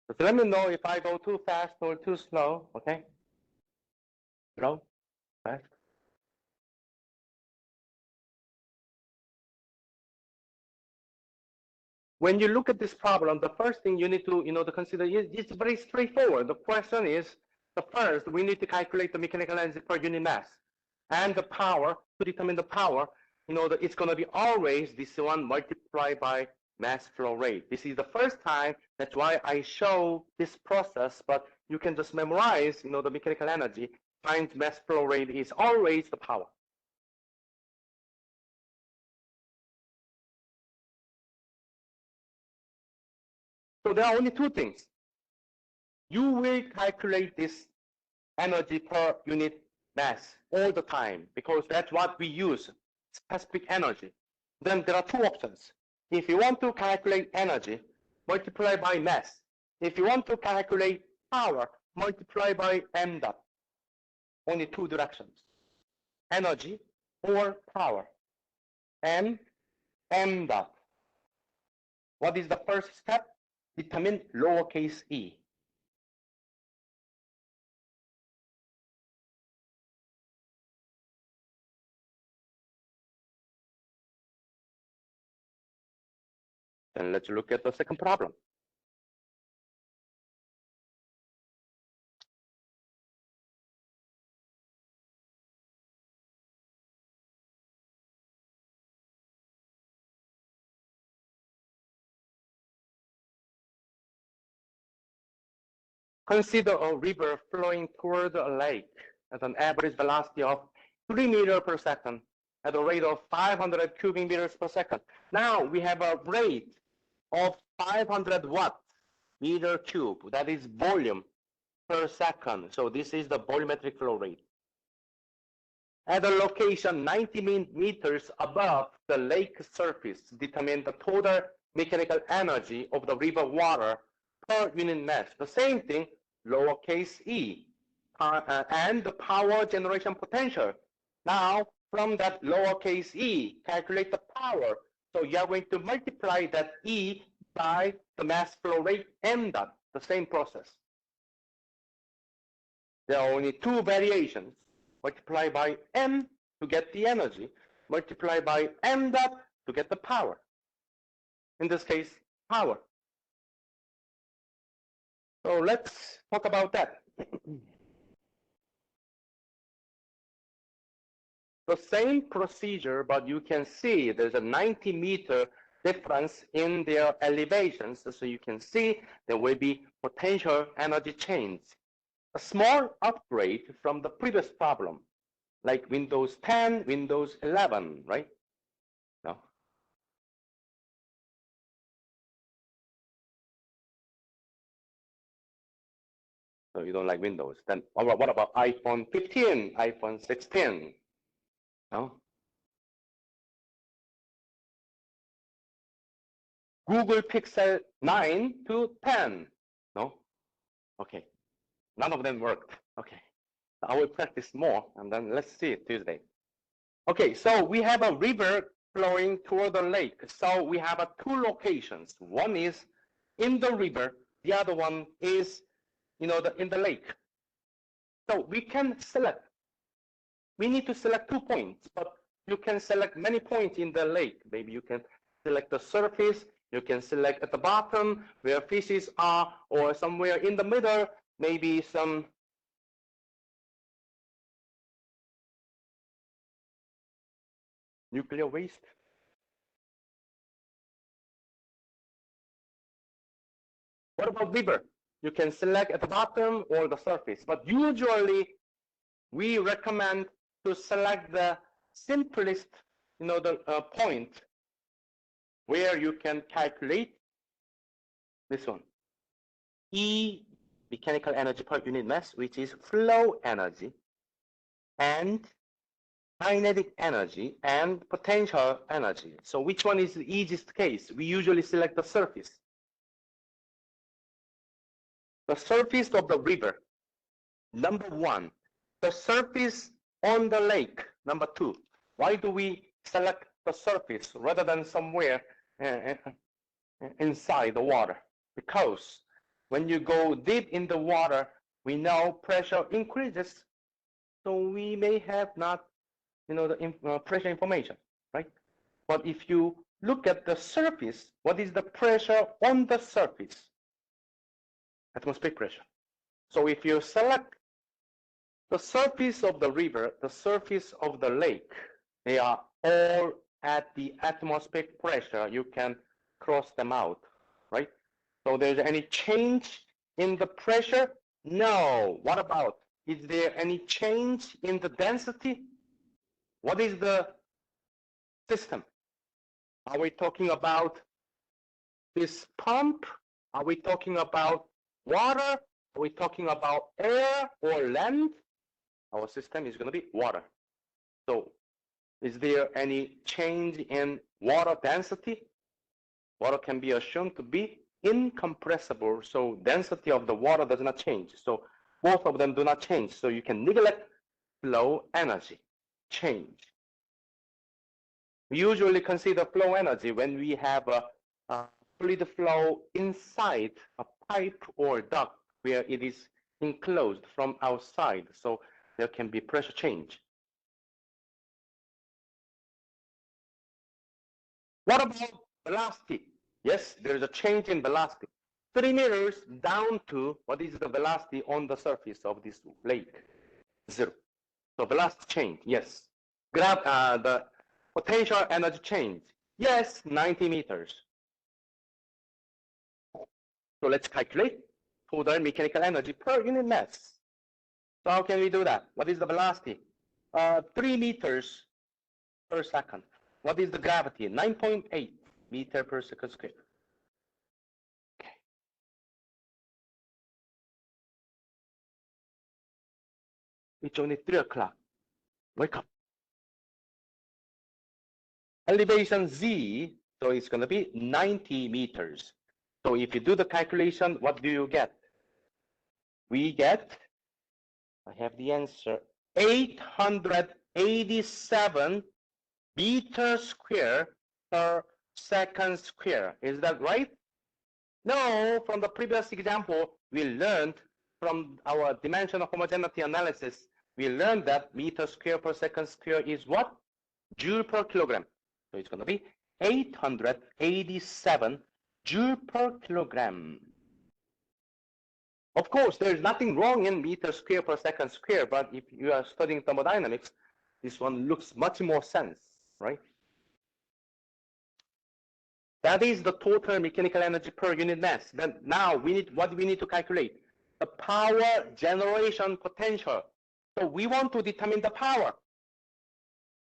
S1: just let me know if I go too fast or too slow, okay? Slow, fast. When you look at this problem, the first thing you need to, to consider is it's very straightforward. The question is, the first, we need to calculate the mechanical energy per unit mass and the power. To determine the power, that it's going to be always this one multiplied by mass flow rate. This is the first time. That's why I show this process, but you can just memorize, the mechanical energy times mass flow rate is always the power. So there are only two things. You will calculate this energy per unit mass all the time, because that's what we use, specific energy. Then there are two options. If you want to calculate energy, multiply by mass. If you want to calculate power, multiply by m dot. Only two directions, energy or power. And m dot. What is the first step? Determine lowercase e. Then let's look at the second problem. Consider a river flowing toward a lake at an average velocity of 3 meters per second at a rate of 500 cubic meters per second. Now we have a rate of 500 watts meter cube, that is volume per second. So this is the volumetric flow rate. At a location 90 meters above the lake surface, determine the total mechanical energy of the river water per unit mass. The same thing, lowercase e, and the power generation potential. Now, from that lowercase e, calculate the power. So you are going to multiply that e by the mass flow rate m dot, the same process. There are only two variations. Multiply by m to get the energy, multiply by m dot to get the power. In this case, power. So let's talk about that. The same procedure, but you can see there's a 90-meter difference in their elevations. So you can see there will be potential energy change. A small upgrade from the previous problem, like Windows 10, Windows 11, right? No. So you don't like Windows. Then what about iPhone 15, iPhone 16? No. Google Pixel 9 to 10. No? Okay. None of them worked. Okay. I will practice more and then let's see it Tuesday. Okay, so we have a river flowing toward the lake. So we have two locations. One is in the river, the other one is, in the lake. So we can select. We need to select 2 points, but you can select many points in the lake. Maybe you can select the surface. You can select at the bottom where fishes are, or somewhere in the middle, maybe some nuclear waste. What about river? You can select at the bottom or the surface, but usually we recommend to select the simplest, the point where you can calculate this one. E, mechanical energy per unit mass, which is flow energy, and kinetic energy and potential energy. So which one is the easiest case? We usually select the surface. The surface of the river, number 1. The surface on the lake, number 2. Why do we select the surface rather than somewhere inside the water? Because when you go deep in the water, we know pressure increases, so we may have not, the pressure information, right? But if you look at the surface, what is the pressure on the surface? Atmospheric pressure. So if you select the surface of the river, the surface of the lake, they are all at the atmospheric pressure. You can cross them out, right? So there's any change in the pressure? No. What about, is there any change in the density? What is the system? Are we talking about this pump? Are we talking about water? Are we talking about air or land? Our system is going to be water. So is there any change in water density? Water can be assumed to be incompressible, so density of the water does not change. So both of them do not change. So you can neglect flow energy change. We usually consider flow energy when we have a fluid flow inside a pipe or duct where it is enclosed from outside. So there can be pressure change. What about velocity? Yes, there is a change in velocity. 3 meters down to, what is the velocity on the surface of this lake? 0. So velocity change, yes. The potential energy change, yes, 90 meters. So let's calculate total mechanical energy per unit mass. So how can we do that? What is the velocity? 3 meters per second. What is the gravity? 9.8 meter per second square. Okay. It's only 3 o'clock. Wake up. Elevation Z, so it's going to be 90 meters. So if you do the calculation, what do you get? We get, I have the answer, 887 meters square per second square. Is that right? No, from the previous example, we learned from our dimensional homogeneity analysis, we learned that meter square per second square is what? Joule per kilogram. So it's going to be 887 joule per kilogram. Of course, there's nothing wrong in meter square per second square, but if you are studying thermodynamics, this one looks much more sense, right? That is the total mechanical energy per unit mass. Then now what we need to calculate? The power generation potential. So we want to determine the power.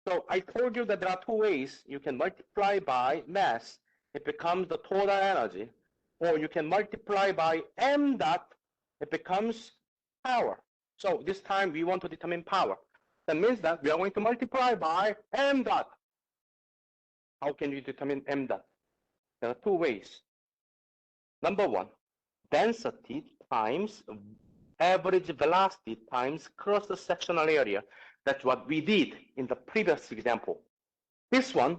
S1: So I told you that there are two ways. You can multiply by mass. It becomes the total energy. Or you can multiply by m dot. It becomes power. So this time we want to determine power. That means that we are going to multiply by m dot. How can you determine m dot? There are two ways. Number one, density times average velocity times cross-sectional area. That's what we did in the previous example. This one,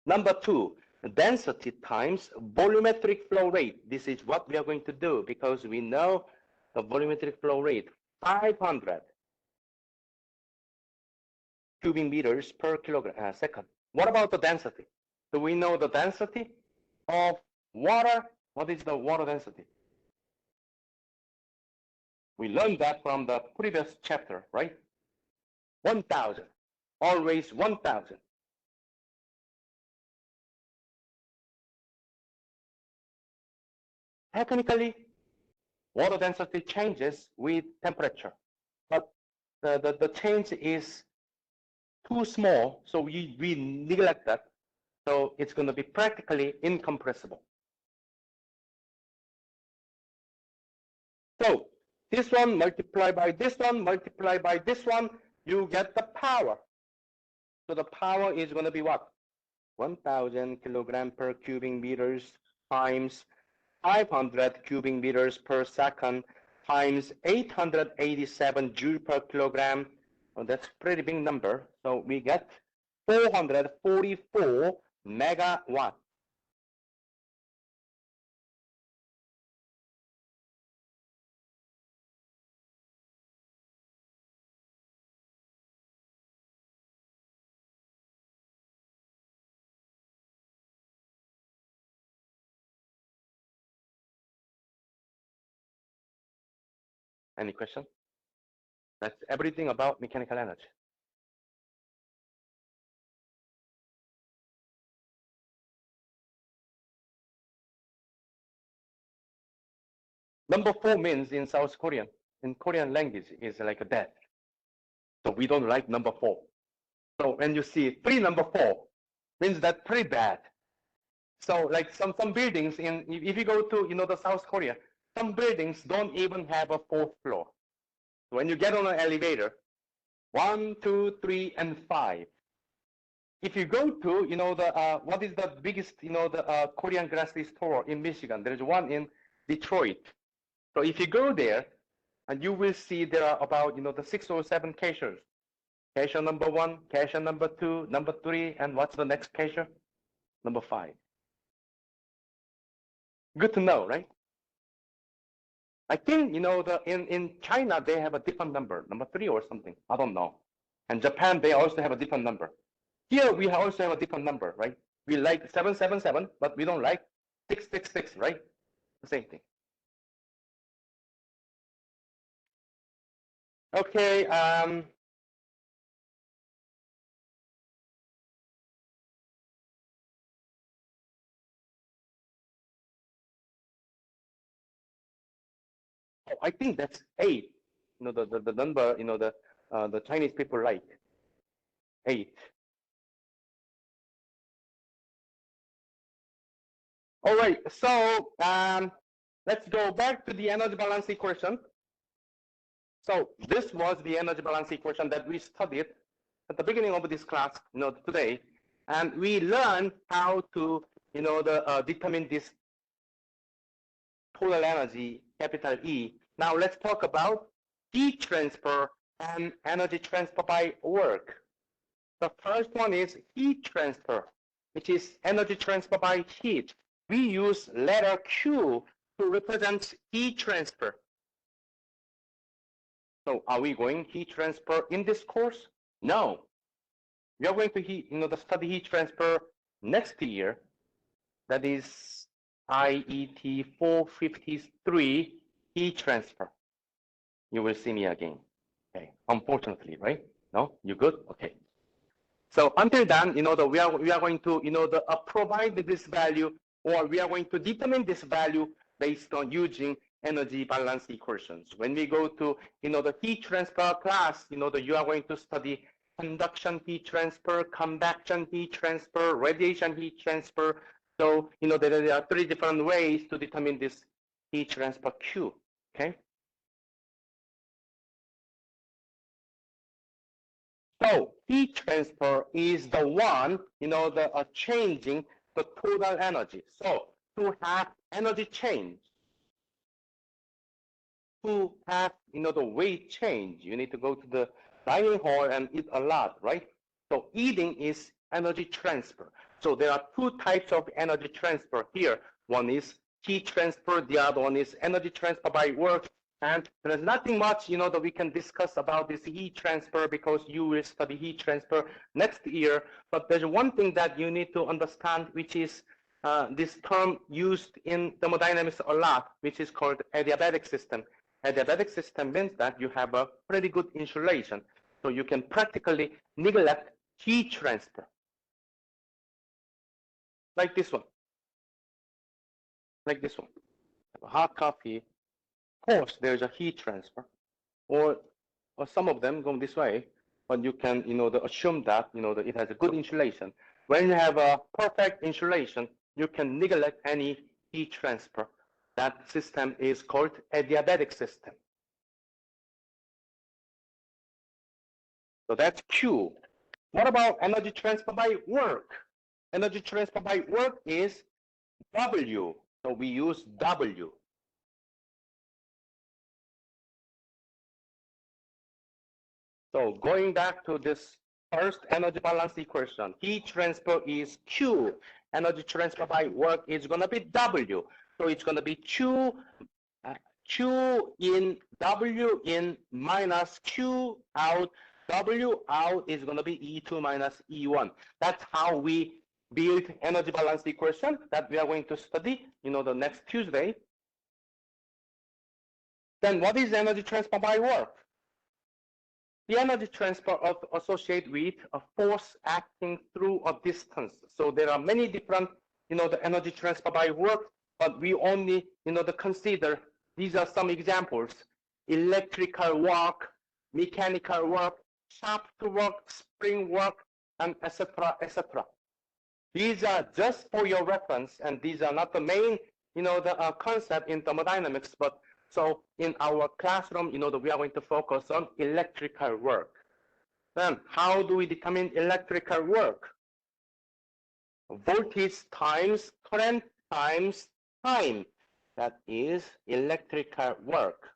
S1: number two, density times volumetric flow rate. This is what we are going to do because we know the volumetric flow rate, 500 cubic meters per kilogram second. What about the density? Do we know the density of water? What is the water density? We learned that from the previous chapter, right? 1,000, always 1,000. Technically, water density changes with temperature, but the change is too small, so we neglect that. So it's going to be practically incompressible. So this one multiplied by this one, multiplied by this one, you get the power. So the power is going to be what? 1,000 kilogram per cubic meters times 500 cubic meters per second times 887 joule per kilogram. Well, that's a pretty big number. So we get 444 megawatt. Any question? That's everything about mechanical energy. Number 4 means in South Korean, in Korean language, is like a death. So we don't like number 4. So when you see 3 number 4, means that pretty bad. So like some buildings if you go to the South Korea, some buildings don't even have a 4th floor. So when you get on an elevator, 1, 2, 3, and 5. If you go to the what is the biggest the Korean grocery store in Michigan? There is one in Detroit. So if you go there, and you will see there are about the 6 or 7 cashiers. Cashier number 1, cashier number 2, number 3, and what's the next cashier? Number 5. Good to know, right? I think in China they have a different number 3 or something. I don't know. And Japan they also have a different number. Here we also have a different number, right? We like 777, but we don't like 666, right? The same thing. Okay. I think that's 8. The number the Chinese people like 8. All right. So let's go back to the energy balance equation. So this was the energy balance equation that we studied at the beginning of this class, today, and we learned how to, determine this total energy, capital E. Now let's talk about heat transfer and energy transfer by work. The first one is heat transfer, which is energy transfer by heat. We use letter Q to represent heat transfer. So are we going heat transfer in this course? No. We are going to study heat transfer next year. That is IET 453 heat transfer, you will see me again. Okay, unfortunately, right? No, you good? Okay. So until then, we are going to, provide this value, or we are going to determine this value based on using energy balance equations. When we go to, the heat transfer class, you are going to study conduction heat transfer, convection heat transfer, radiation heat transfer. So, there are 3 different ways to determine this heat transfer Q, okay? So heat transfer is the one, changing the total energy. So to have energy change, to have, the weight change, you need to go to the dining hall and eat a lot, right? So eating is energy transfer. So there are 2 types of energy transfer here. One is heat transfer, the other one is energy transfer by work. And there's nothing much, that we can discuss about this heat transfer because you will study heat transfer next year. But there's one thing that you need to understand, which is this term used in thermodynamics a lot, which is called adiabatic system. Adiabatic system means that you have a pretty good insulation, so you can practically neglect heat transfer. Like this one. Like this one. Hot coffee, of course, there's a heat transfer, or some of them go this way, but you can, assume that, that it has a good insulation. When you have a perfect insulation, you can neglect any heat transfer. That system is called adiabatic system. So that's Q. What about energy transfer by work? Energy transfer by work is W. So we use W. So going back to this first energy balance equation, heat transfer is Q. Energy transfer by work is going to be W. So it's going to be Q in W in minus Q out. W out is going to be E2 minus E1. That's how we build energy balance equation that we are going to study, the next Tuesday. Then what is energy transfer by work? The energy transfer associated with a force acting through a distance. So there are many different, the energy transfer by work, but we only, consider these are some examples: electrical work, mechanical work, shaft work, spring work, and etc., etc. These are just for your reference, and these are not the main, the concept in thermodynamics, but so in our classroom, we are going to focus on electrical work. Then how do we determine electrical work? Voltage times current times time. That is electrical work,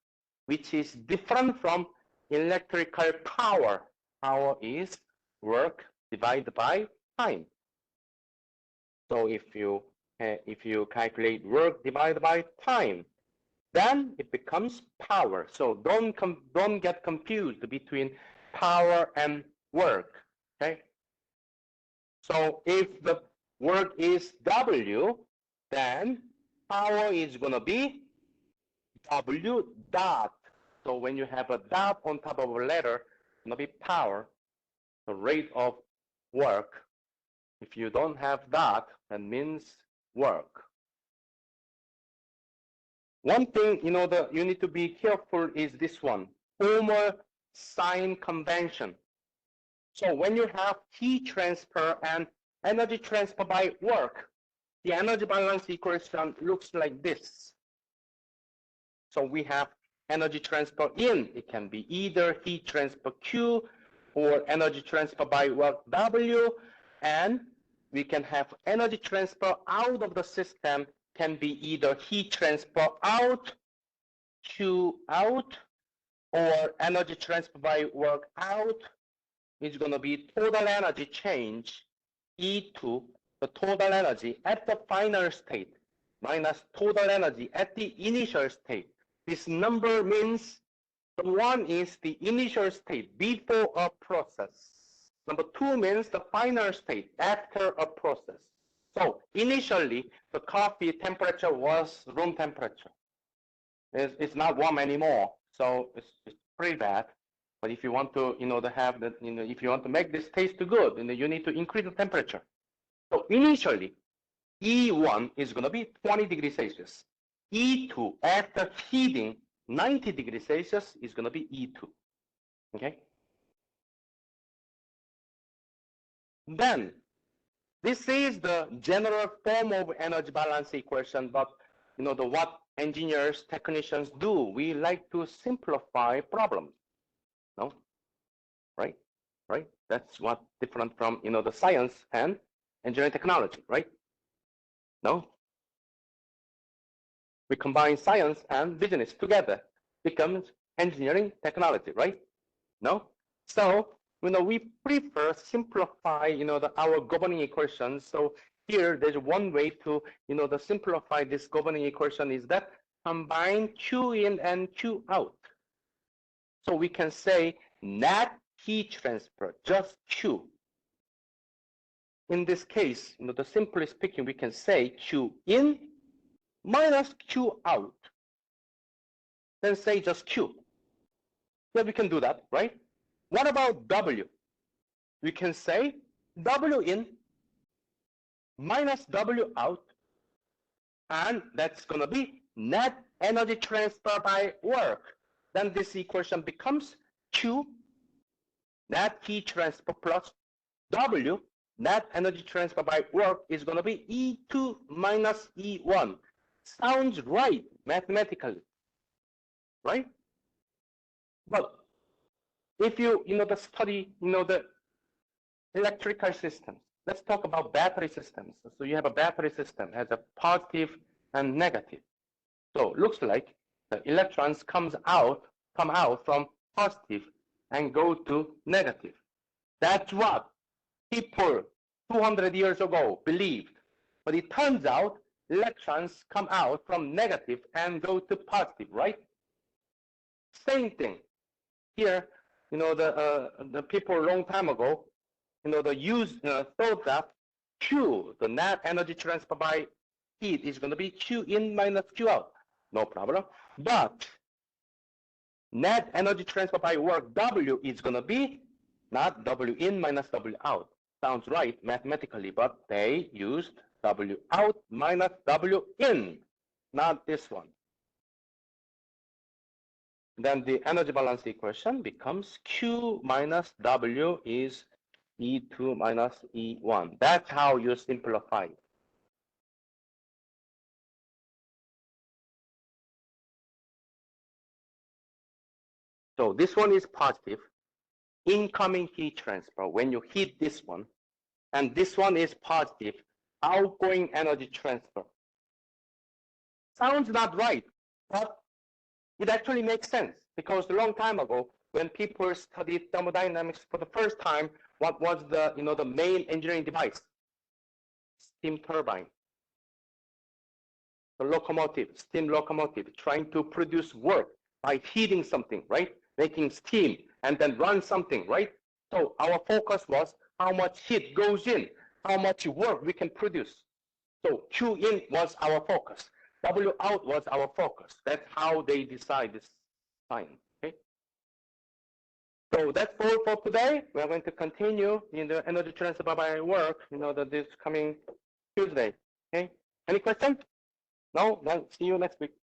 S1: which is different from electrical power. Power is work divided by time. So if you calculate work divided by time, then it becomes power. So don't get confused between power and work. Okay. So if the work is W, then power is going to be W dot. So when you have a dot on top of a letter, it's going to be power, the rate of work. If you don't have that, that means work. One thing, you need to be careful is this one, formal sign convention. So when you have heat transfer and energy transfer by work, the energy balance equation looks like this. So we have energy transfer in, it can be either heat transfer Q or energy transfer by work W, and we can have energy transfer out of the system, can be either heat transfer out, Q out, or energy transfer by work out. Is going to be total energy change, E2, the total energy at the final state, minus total energy at the initial state. This number means the one is the initial state before a process. Number 2 means the final state after a process. So initially, the coffee temperature was room temperature. It's not warm anymore, so it's pretty bad. But if you want to, to have that, if you want to make this taste good, you need to increase the temperature. So initially, E1 is going to be 20 degrees Celsius. E2, after heating 90 degrees Celsius, is going to be E2. Okay? Then, this is the general form of energy balance equation, but what engineers, technicians do, we like to simplify problems. No? Right? Right? That's what different from the science and engineering technology, right? No? We combine science and business together, becomes engineering technology, right? No? So, we prefer simplify, our governing equations. So here, there's one way to, simplify this governing equation is that combine Q in and Q out. So we can say net heat transfer, just Q. In this case, the simplest speaking, we can say Q in minus Q out. Then say just Q. Yeah, we can do that, right? What about W? We can say W in minus W out, and that's going to be net energy transfer by work. Then this equation becomes Q net heat transfer plus W net energy transfer by work is going to be E2 minus E1. Sounds right mathematically, right? But if you study the electrical systems, let's talk about battery systems. So you have a battery system has a positive and negative. So it looks like the electrons come out from positive and go to negative. That's what people 200 years ago believed. But it turns out electrons come out from negative and go to positive, right? Same thing. Here, the people a long time ago, thought that Q, the net energy transfer by heat, is going to be Q in minus Q out. No problem. But net energy transfer by work, W, is going to be not W in minus W out. Sounds right mathematically, but they used W out minus W in, not this one. Then the energy balance equation becomes Q minus W is E2 minus E1. That's how you simplify it. So this one is positive. Incoming heat transfer when you heat this one. And this one is positive. Outgoing energy transfer. Sounds not right, but it actually makes sense because a long time ago, when people studied thermodynamics for the first time, what was the the main engineering device? Steam turbine. The locomotive, steam locomotive, trying to produce work by heating something, right? Making steam and then run something, right? So our focus was how much heat goes in, how much work we can produce. So Q in was our focus. W out was our focus. That's how they decide this sign. Okay. So that's all for today. We're going to continue in the energy transfer by work, this coming Tuesday. Okay. Any questions? No? Then see you next week.